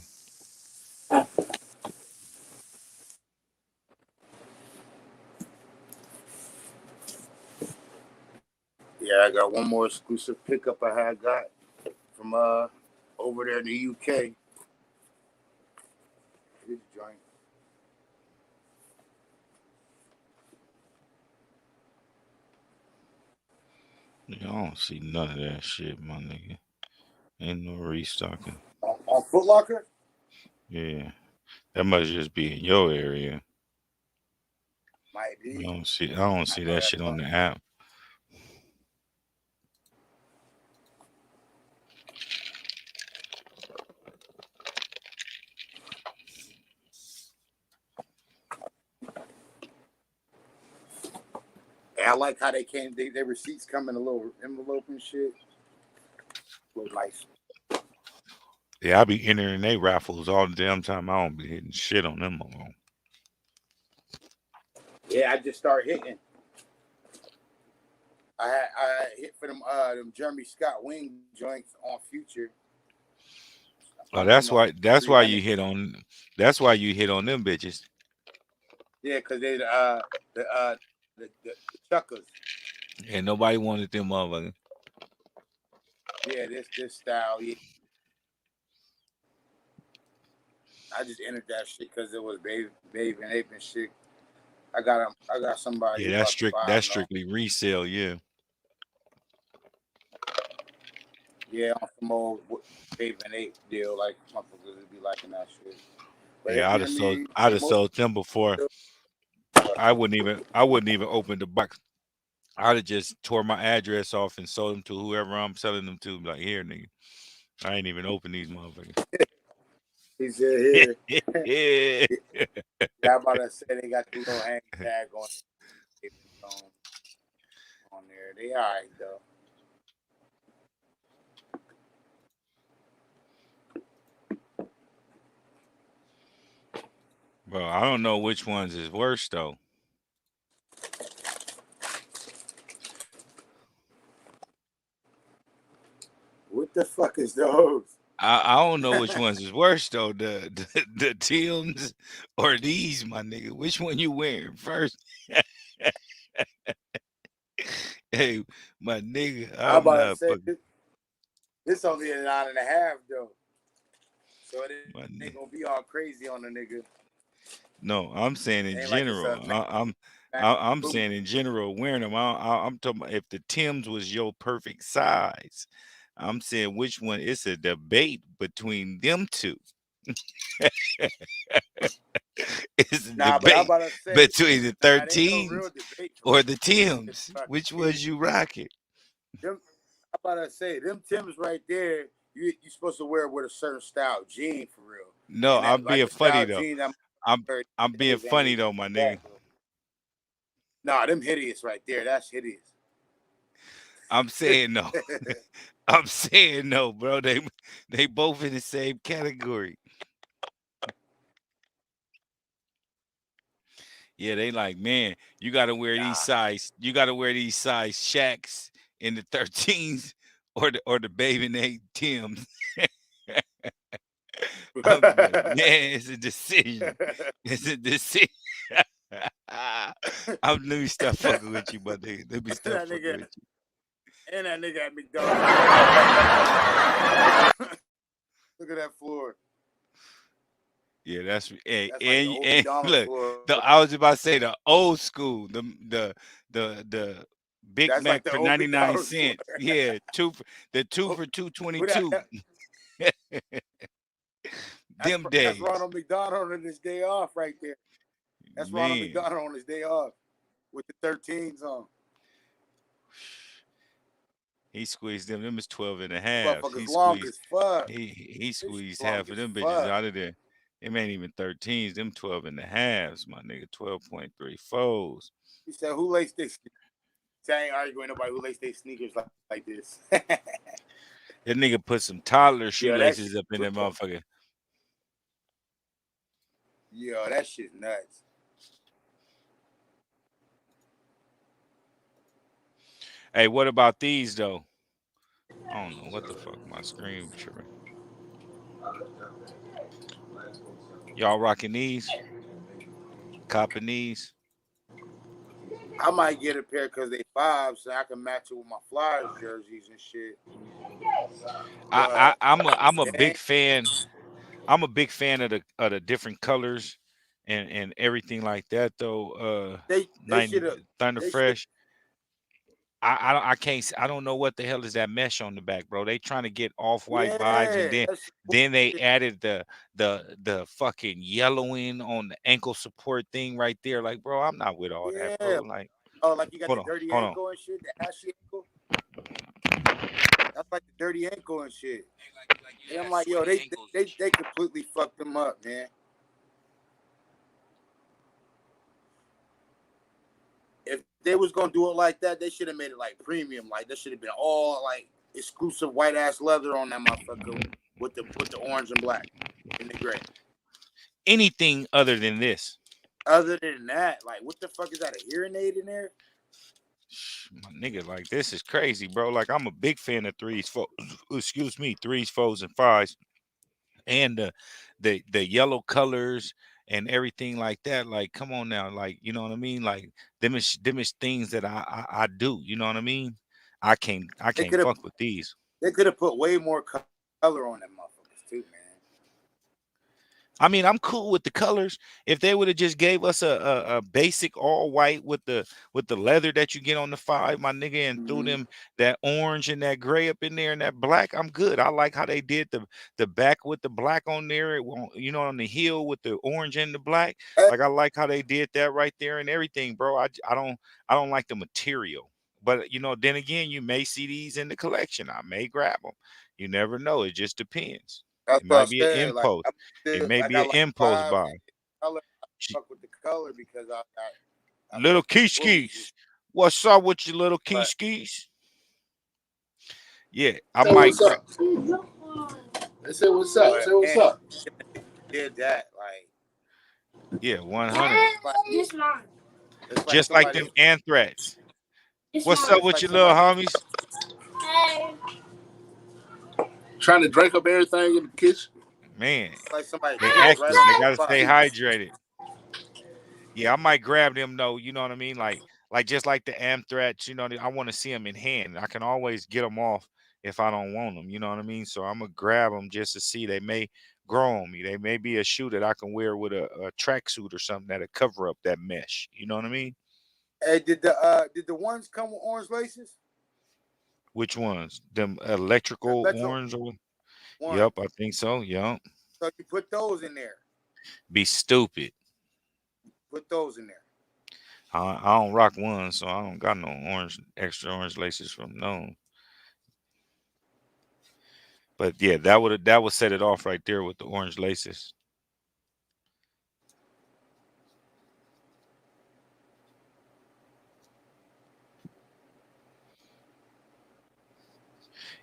Yeah, I got one more exclusive pickup I had got from over there in the UK. This joint. Yeah, I don't see none of that shit, my nigga. Ain't no restocking. On Foot Locker. Yeah, that must just be in your area. Might I be. don't see. I don't I see know that that shit on part. the app. And I like how they came. Their receipts come in a little envelope and shit. Look nice. Yeah, I be entering they raffles all the damn time. I don't be hitting shit on them alone. Yeah, I just started hitting. I hit for them Jeremy Scott wing joints on Future. Oh, I'm hitting that's on why. That's why you 300. hit on. That's why you hit on them bitches. Yeah, because they the chuckers. And nobody wanted them motherfuckers. Yeah, this style. Yeah, I just entered that shit because it was babe and ape and shit. I got somebody Yeah, who that's about to strict. buy That's them though. strictly resale. Yeah. Yeah, on some old babe and ape deal. Like motherfuckers would be liking that shit. But Yeah, I'd I have sold. mean, I'd they have most sold them before. I wouldn't even. I wouldn't even open the box. I'd have just tore my address off and sold them to whoever I'm selling them to. Be like, here, nigga. I ain't even open these motherfuckers. he said here. Yeah. Yeah, I'm about to say they got the little hang tag on there. They alright though. Bro, I don't know which ones is worse though. What the fuck is those? I don't know which ones is worse though, the Tims or these, my nigga. Which one you wearing first? Hey, my nigga, I'm I'm about to not say fucking this only a 9.5 though, so it ain't my gonna be nigga. all crazy on the nigga. No, I'm saying Ain't in like it's a general. I'm boot. saying in general wearing them. I'm talking about if the Tims was your perfect size. I'm saying which one. It's a debate between them two. It's a Nah, but I'm debate about to say, between the nah, it ain't no real 13s debate for or real. the Them niggas Tims. fucking Which hideous. was you rocking? Them, I'm about to say, them Timbs right there, you supposed to wear with a certain style jean for real, No, and that I'm like being the funny style though. jean that I'm I'm I'm being days ain't funny even though, my that nigga. though. Nah, them hideous right there. That's hideous. I'm saying no. I'm saying no, bro. They both in the same category. Yeah, they like, man, Nah. you gotta wear these size Shacks in the 13s or the baby name Tim's. I'll be like, man, it's a decision. It's a decision. Let me stop fucking with you, my nigga. Let me stop that fucking nigga with you. and that nigga at McDonald's. Look at that floor. Look at that floor. Yeah, that's and, That's like the and old and McDonald's look, floor. I was about to say the old school, the Big That's like Mac the for old 99 McDonald's floor. cents. Yeah, the two Oh, for who that, 222. that Them that's days, Ronald McDonald on his day off right there. That's Ronald man. McDonald on his day off with the 13s on. He squeezed them. Them is 12 and a half. Motherfuckers long as fuck. He This squeezed long half of as them bitches fuck. out of there. Them ain't even 13s. Them 12 and a halves, my nigga. 12.34s. He said, "Who laced this?" I ain't arguing with nobody who laced their sneakers like this. That nigga put some toddler Yo, that shit shoelaces up in that real. motherfucker. Yo, that shit nuts. Hey, what about these though? I don't know what the fuck my screen tripping. Y'all rocking these? Copping these? I might get a pair because they fives, so I can match it with my Flyers jerseys and shit. But I'm a it big ain't. fan. I'm a big fan of the different colors and everything like that though. They should 90 have. Thunder They should have. Fresh. I can't I don't know what the hell is that mesh on the back, bro. They trying to get off white vibes and Yeah, that's then they bullshit. added the fucking yellowing on the ankle support thing right there. Like, bro, I'm not with all that, Yeah. bro. Like, Oh, like you got the hold on, dirty hold on. ankle and shit, the ashy ankle. That's like the dirty ankle and shit. And I'm like, yo, they completely fucked them up, man. If they was gonna do it like that, they should have made it like premium. Like that should have been all like exclusive white ass leather on that motherfucker with the orange and black and the gray. Anything other than this. Other than that, like what the fuck is that? A hearing aid in there? My nigga, like this is crazy, bro. Like I'm a big fan of threes, fours, excuse me, threes, fours, and fives, and the yellow colors and everything like that. Like, come on now, like you know what I mean? Like them is things that I do. You know what I mean? I They can't could have fuck with these. they could have put way more color on them motherfuckers too, man. I mean, I'm cool with the colors. If they would have just gave us a basic all white with the leather that you get on the five, my nigga, and threw Mm-hmm. them that orange and that gray up in there and that black, I'm good. I like how they did the back with the black on there, you know, on the heel with the orange and the black. Like I like how they did that right there and everything, bro. I don't like the material. But you know, then again, you may see these in the collection. I may grab them. You never know. It just depends. That's It what I might be an said. Like impulse. I'm It still, may I be an got like impulse fives buy. and color. I Sh- fuck with the color because I Little fuck with the bullies. Keiskis. What's up with your little But Keiskis? Yeah, I Say might what's grab. up. They say what's up. Say what's man, up. did that like Yeah, 100. it's like it's like Just like them somebody anthrax. What's up it's with like your little somebody homies? Trying to drink up everything in the kitchen. Man, Like somebody they pissed right active. on They the gotta spot. stay hydrated. Yeah, I might grab them though. You know what I mean? Like just like the anthrax. You know, I want to see them in hand. I can always get them off if I don't want them. You know what I mean? So I'm gonna grab them just to see. They may grow on me. They may be a shoe that I can wear with a tracksuit or something that'll cover up that mesh. You know what I mean? Hey, did the ones come with orange laces? Which ones? Them electrical Electro orange? Or ones. yep, I think so. Yep. So you put those in there. Be stupid. Put those in there. I don't rock one, so I don't got no extra orange laces from no. But yeah, that would set it off right there with the orange laces.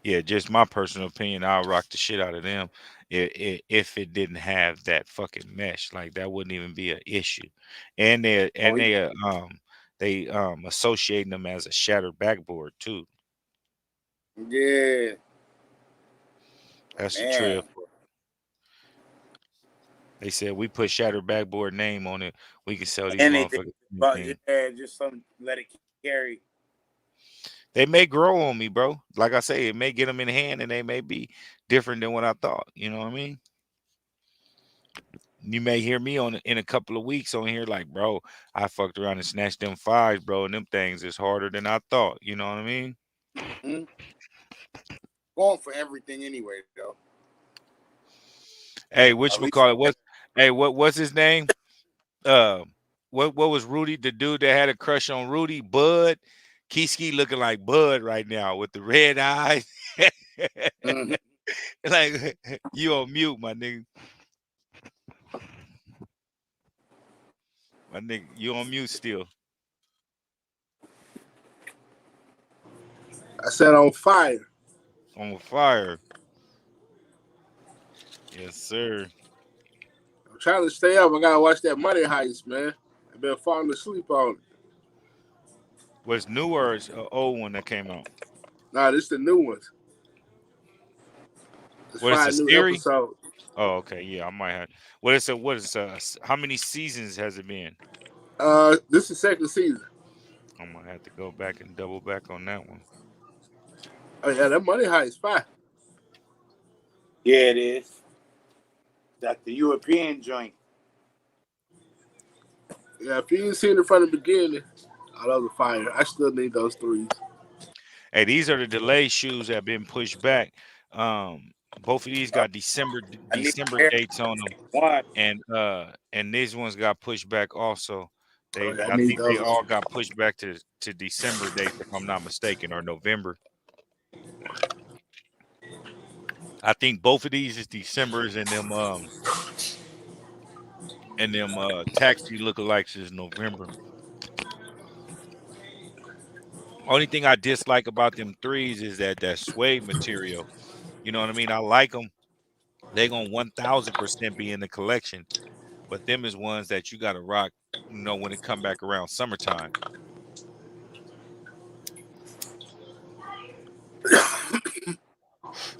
Yeah, just my personal opinion. I'll rock the shit out of them if it didn't have that fucking mesh. Like that wouldn't even be an issue. And Oh yeah. they associating them as a shattered backboard too. Yeah. That's the Man. trip. They said we put shattered backboard name on it. We can sell these And they think, motherfuckers but anything. yeah, just some let it carry. They may grow on me, bro. Like I say, it may get them in hand, and they may be different than what I thought. You know what I mean? You may hear me on in a couple of weeks on here, like, bro, I fucked around and snatched them fives, bro, and them things is harder than I thought. You know what I mean? Hmm? Going for everything anyway, though. Hey, At which we least call it? What? Hey, what's his name? Uh, what was Rudy? The dude that had a crush on Rudy, Bud. Kiski looking like Bud right now with the red eyes. hmm Like you on mute, my nigga. My nigga, you on mute still. I said on fire. On fire. Yes, sir. I'm trying to stay up. I gotta watch that Money Heist, man. I've been falling asleep on it. Was new or is a old one that came out? Nah, this the new ones. There's What is a 5 new series? episodes. Oh, okay. Yeah, I might have. What is how many seasons has it been? This is second season. I'm gonna have to go back and double back on that one. Oh yeah, that Money Heist fire. Yeah, it is. That's the European joint. Yeah, if you didn't see it from the beginning, oh, those are fire. I still need those threes. Hey, these are the delay shoes that have been pushed back. Both of these got I need December Air dates on them, One. and these ones got pushed back also. Oh yeah, I I need think they those. all got pushed back to December dates, if I'm not mistaken, or November. I think both of these is December's, and them taxi lookalikes is November. Only thing I dislike about them threes is that suede material. You know what I mean? I like them. They gonna 1000% be in the collection, but them is ones that you gotta rock. You know when it come back around summertime,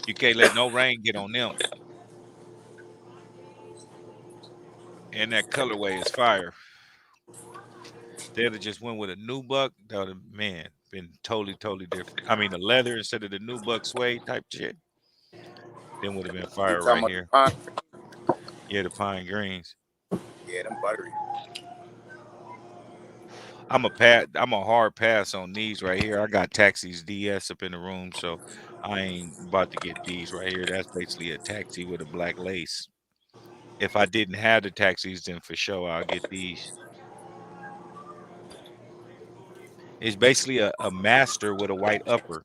you can't let no rain get on them. And that colorway is fire. They'd have just went with a new buck. That would have man been totally different. I mean the leather instead of the new buck suede type shit. Then would have been You fire talking right about the here. pine? Yeah, the pine greens. Yeah, them buttery. I'm a hard pass on these right here. I got Taxi's DS up in the room, so I ain't about to get these right here. That's basically a taxi with a black lace. If I didn't have the taxis, then for sure I'll get these. It's basically a master with a white upper.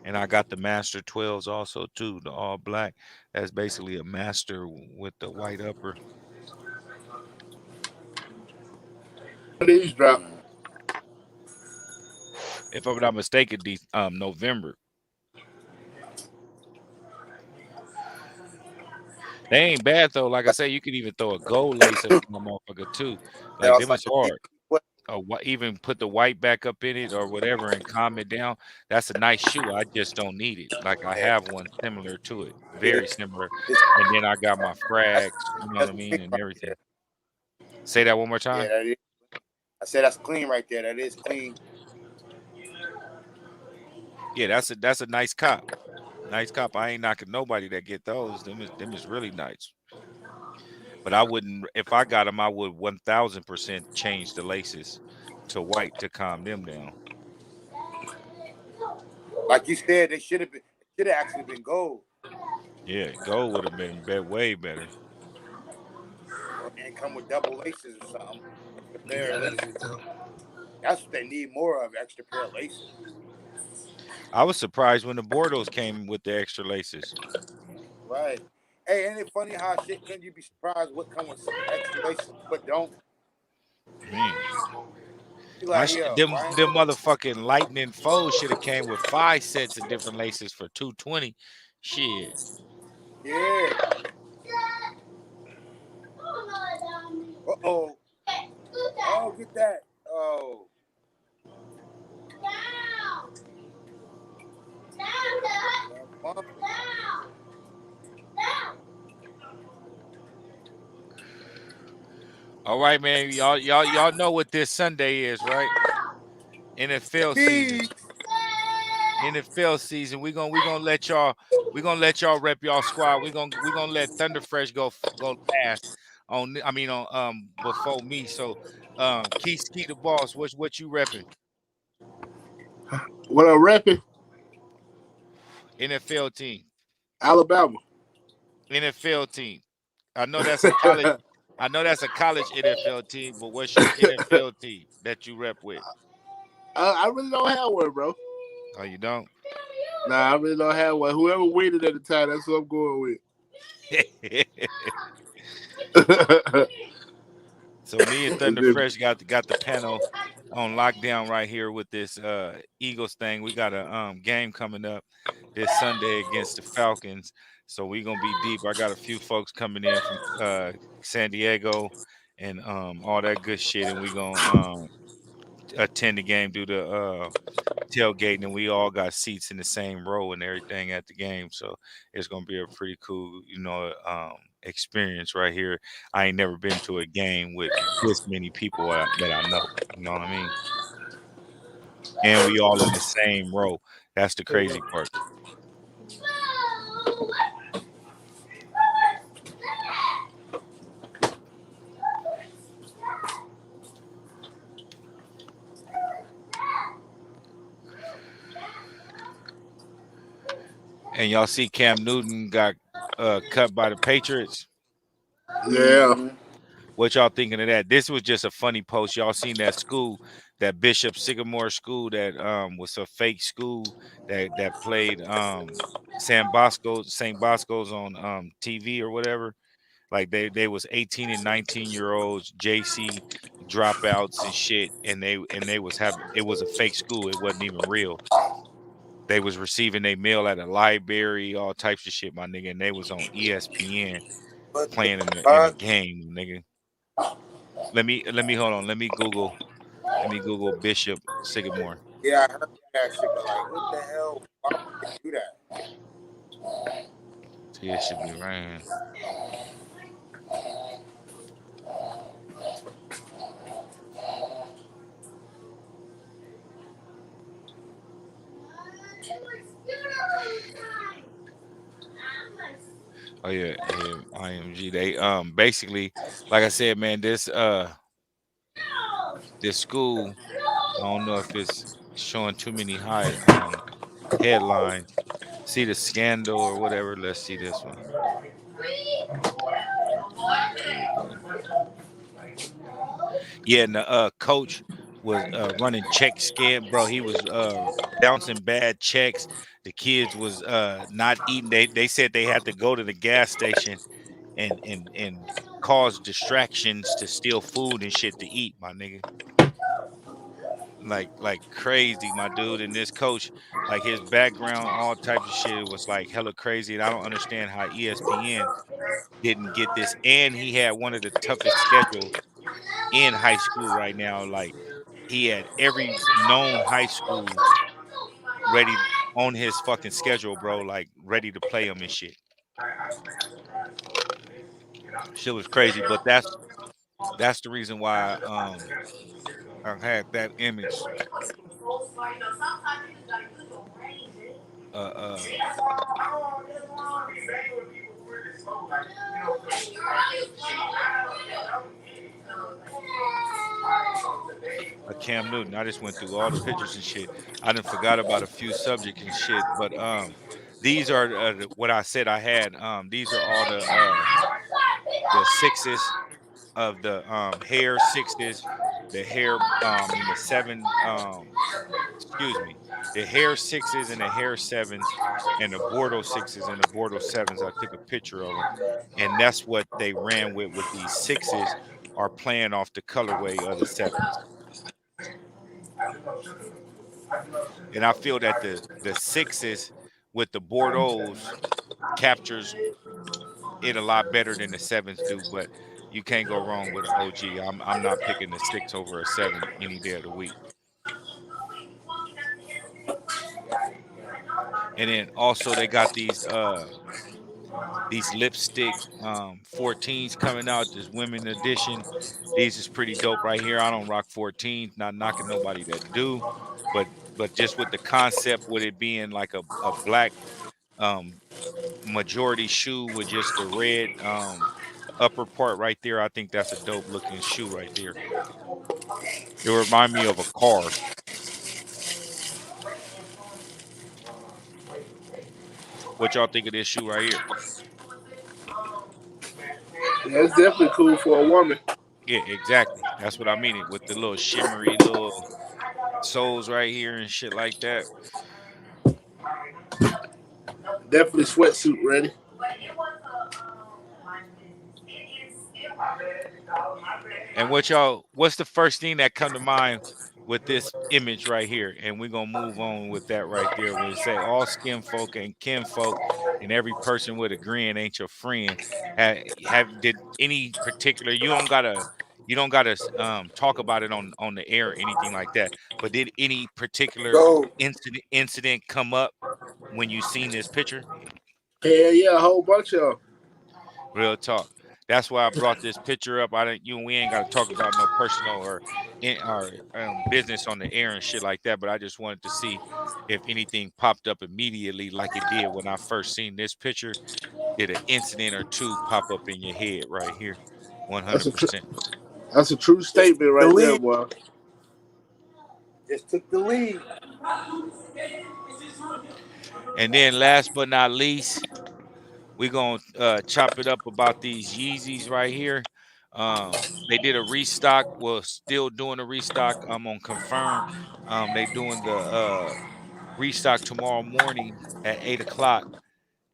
And I got the master 12s also too, the all black. That's basically a master with the white upper. These drop. Mm. If I'm not mistaken, November. They ain't bad though. Like I say, you could even throw a gold lace up in my motherfucker too. They Like them also is like the hard. Navy. What? even put the white back up in it or whatever and calm it down. That's a nice shoe. I just don't need it. Like I Yeah, have one similar to it, yeah. very similar. It's, And then I got my frags, you know what that's I mean, clean and right everything. there. Say that one more Yeah, time. that is. I said that's clean right there. That is clean. Yeah, that's a nice cop. Nice cop. I ain't knocking nobody that get those. Them is really nice. But I wouldn't if I got them. I would 1000% change the laces to white to calm them down. Like you said, they should have been. Should have actually been gold. Yeah, gold would have been way better. And come with double laces or something. Extra pair of laces. That's what they need more of. Extra pair of laces. I was surprised when the Bordeaux came with the extra laces. Right. Hey, ain't it funny how shit can you be surprised what come with extra laces, what don't? Man, You like, yo, why ain't them motherfucking lightning foes should have came with 5 sets of different laces for 220. Shit. yeah. Uh-oh. Oh, get that. Oh. All right, man. Y'all know what this Sunday is, right? NFL season. Peace. NFL season. We gonna let y'all rep y'all squad. We gonna let Thunderfresh go last on before me. So Keith Ski the boss, what you repping? What I'm repping? NFL team. Alabama. NFL team. I know that's a college. I know that's a college NFL team, but what's your NFL team that you rep with? I really don't have one, bro. Oh, you don't? Nah, I really don't have one. Whoever win it at the time, that's what I'm going with. So me and And Thunder then, Fresh got the panel on lockdown right here with this Eagles thing. We got a game coming up this Sunday against the Falcons. So we gonna be deep. I got a few folks coming in from San Diego and all that good shit, and we gonna attend the game, do the tailgating, and we all got seats in the same row and everything at the game. So it's gonna be a pretty cool, experience right here. I ain't never been to a game with this many people that I know. You know what I mean? And we all in the same row. That's the crazy part. And y'all see Cam Newton got cut by the Patriots. yeah. Mm-hmm. What y'all thinking of that? This was just a funny post. Y'all seen that school, that Bishop Sycamore school that was a fake school that played St. Bosco's on TV or whatever. Like they was 18 and 19-year-olds, JC dropouts and shit, and they was having it was a fake school. It wasn't even real. They was receiving their mail at a library, all types of shit, my nigga, and they was on ESPN What the playing in a fuck? game, nigga. Let me hold on. Let me Google Bishop Sycamore. Yeah, I heard that shit, but like, what the hell? Why would they do that? See, it should be right. Oh yeah, IMG. They basically, like I said, man, this school, I don't know if it's showing too many high headlines. See the scandal or whatever. Let's see this one. Here we go. Yeah, and the coach was running check scam, bro. He was bouncing bad checks. The kids was not eating. They said they had to go to the gas station and cause distractions to steal food and shit to eat, my nigga. Like crazy, my dude. And this coach, like his background, all types of shit was like hella crazy. And I don't understand how ESPN didn't get this. And he had one of the toughest schedules in high school right now. Like he had every known high school ready on his fucking schedule, bro, like ready to play him and shit. Shit was crazy, but that's the reason why I had that image uh uh Cam Newton. I just went through all the pictures and shit. I done forgot about a few subjects and shit, but these are what I said I had. These are all the sixes of the hair sixes, the hair and the seven excuse me, the hair sixes and the hair sevens and the Bordeaux sixes and the Bordeaux sevens. I took a picture of them, and that's what they ran with these sixes are playing off the colorway of the sevens. And I feel that the sixes with the Bordeaux's captures it a lot better than the sevens do, but you can't go wrong with an OG. I'm not picking the six over a seven any day of the week. And then also they got these lipstick 14s coming out, this women edition. These is pretty dope right here. I don't rock 14s, not knocking nobody that do, but just with the concept with it being like a black um majority shoe with just the red upper part right there. I think that's a dope looking shoe right there. It remind me of a car. What y'all think of this shoe right here? Yeah, it's definitely cool for a woman. Yeah, exactly. That's what I mean. It with the little shimmery little soles right here and shit like that. Definitely sweatsuit ready. And what's the first thing that come to mind with this image right here? And we're gonna move on with that right there. When it say all skin folk and kin folk and every person with a grin ain't your friend. Did any particular you don't gotta talk about it on the air or anything like that. But did any particular Go. incident come up when you seen this picture? Hell yeah, a whole bunch of 'em. Real talk. That's why I brought this picture up. I didn't. We ain't got to talk about no personal or business on the air and shit like that. But I just wanted to see if anything popped up immediately, like it did when I first seen this picture. Did an incident or two pop up in your head right here? One That's hundred a tr- percent. that's a true Just statement the right there, lead. boy. Just took the lead. And then last but not least, we're gonna chop it up about these Yeezys right here. They did a restock. Well, still doing a restock. I'm on confirm. They doing the restock tomorrow morning at 8 o'clock.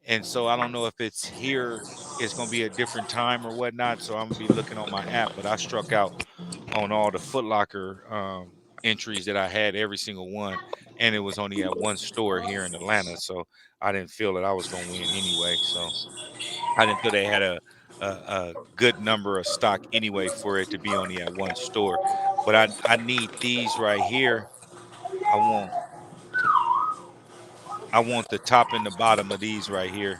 And so I don't know if it's here. It's gonna be a different time or whatnot. So I'm gonna be looking on my app. But I struck out on all the Foot Locker entries that I had, every single one, and it was only at one store here in Atlanta. So I didn't feel that I was gonna win anyway. So I didn't feel they had a good number of stock anyway for it to be only at one store. But I need these right here. I want I want the top and the bottom of these right here.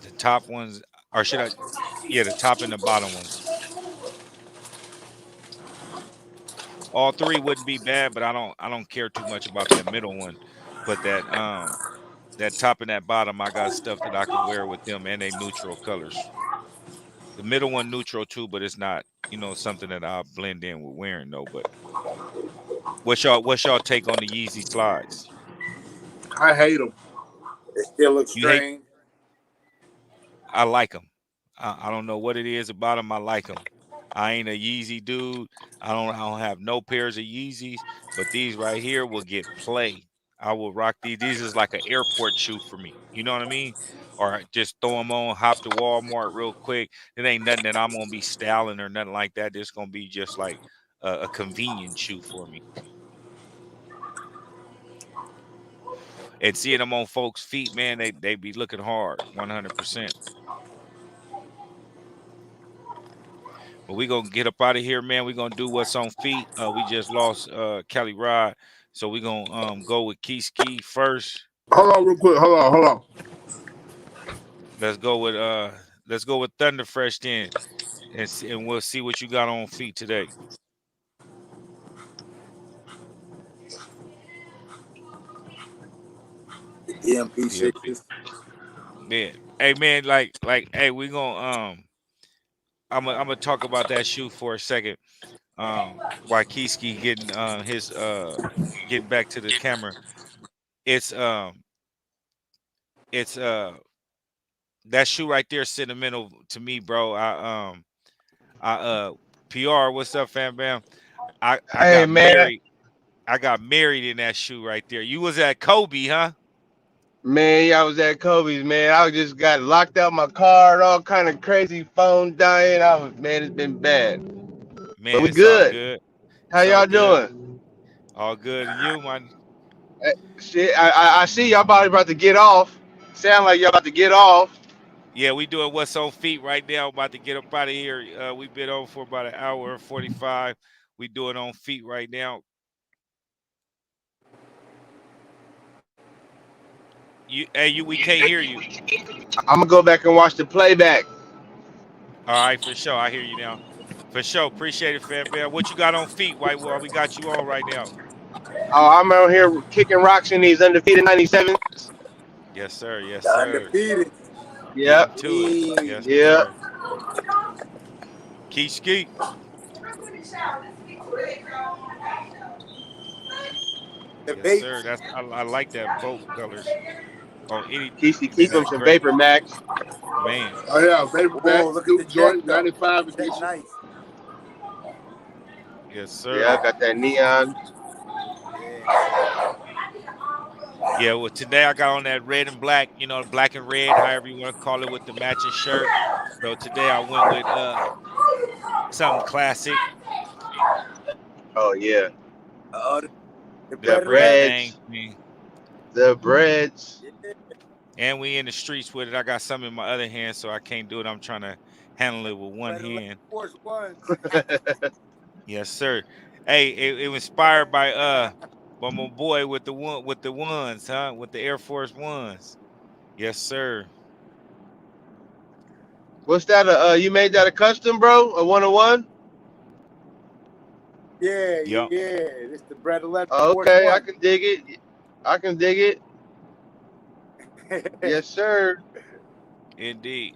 The top ones, or should I? Yeah, the top and the bottom ones. All three wouldn't be bad, but I don't care too much about that middle one. But that top and that bottom, I got stuff that I could wear with them, and they neutral colors. The middle one neutral too, but it's not, something that I'll blend in with wearing though. But what's y'all take on the Yeezy slides? I hate them. It still looks You hate? strange. I like them. I don't know what it is about them. I like them. I ain't a Yeezy dude. I don't have no pairs of Yeezys, but these right here will get play. I will rock these. These is like an airport shoe for me. You know what I mean? Or just throw them on, hop to Walmart real quick. It ain't nothing that I'm gonna be styling or nothing like that. It's gonna be just like a convenient shoe for me. And seeing them on folks' feet, man, they be looking hard, 100%. But we gonna get up out of here, man. We gonna do what's on feet. We just lost Kelly Rod, so we gonna go with Key first. Hold on, real quick. Hold on. Let's go with Thunder Fresh then, and we'll see what you got on feet today. EMP Yeah, sixes. man. Hey, man, hey, we gonna I'm gonna talk about that shoe for a second. While Keyski getting his getting back to the camera, it's it's that shoe right there sentimental to me, bro. I PR, what's up, fam bam? I Hey got man, married. I got married in that shoe right there. You was at Kobe, huh? man, I was at Kobe's, man. I just got locked out my car, all kind of crazy, phone dying. Man, it's been bad, but Man, we it's all good. good. How It's all y'all good. doing? All good. And you, man? Shit, I see y'all probably about to get off. Sound like y'all about to get off. Yeah, we doing what's on feet right now. About to get up out of here. We've been on for about an hour and 45. We doing on feet right now. We can't hear you. I'm gonna go back and watch the playback. All right, for sure. I hear you now. For sure. Appreciate it, fam bam. What you got on feet, while we got you on right now? Oh, I'm out here kicking rocks in these undefeated 97s. Yes, sir. Yes, The sir. undefeated. Getting Yep, to it. Yes, yep. sir. Key ski. The Yes, sir. Bates. I like that boat colors on anything. Keep Man, them that's some great. Vapor Max. Man. Oh yeah, Paperback, Oh, look at the Scoop check Joint, though. 95 Check edition. nice. Yes, Yeah, sir. got that neon. Yeah. Yeah, well, today I got on that red and black, black and red, however you want to call it, with the matching shirt. So today I went with something classic, Oh yeah, Uh, the the the bread bread eleven. thing. breads, Man. the breads. Yeah. And we in the streets with it. I got some in my other hand, so I can't do it. I'm trying to handle it with one Bread 11 hand. Force Ones. Yes, sir. Hey, it was inspired by my boy with the ones, huh? With the Air Force Ones. Yes, sir. What's that? You made that a custom, bro? A 101? Yeah, Yup. yeah. This the bread 11 Force Okay, I One. can dig it. I can dig it. Yes, sir. Indeed.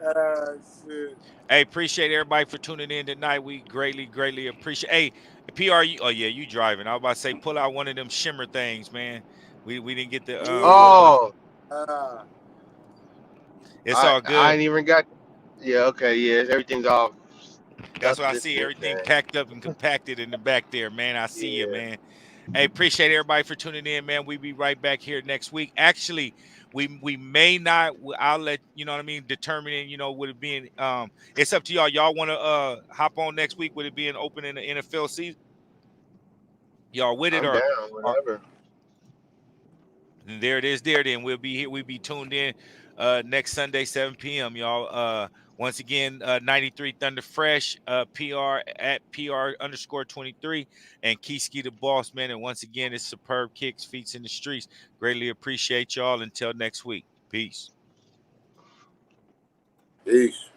Shit. Hey, appreciate everybody for tuning in tonight. We greatly, greatly appreciate. Hey, PR, oh yeah, you driving. I was about to say, pull out one of them shimmer things, man. We didn't get the what Yeah. was. Oh, Uh, It's I all I good. ain't even got. Yeah, okay, yeah. Everything's all That's what stuffed I and see. shit, Everything man. packed up and compacted in the back there, man. I see you, Yeah. man. Hey, appreciate everybody for tuning in, man. We be right back here next week. Actually, we may not. I'll let you know what I mean. Determining, would it being it's up to y'all. Y'all want to hop on next week? Would it be an open in the NFL season? Y'all with it I'm down. or Whatever. and there it is there then. We'll be here. We'll be tuned in next Sunday, 7 p.m. Y'all. Once again, 93 Thunder Fresh, PR at PR_23 and Keyski the Boss Man. And once again, it's Superb Kicks, Feats in the Streets. Greatly appreciate y'all. Until next week. Peace. peace.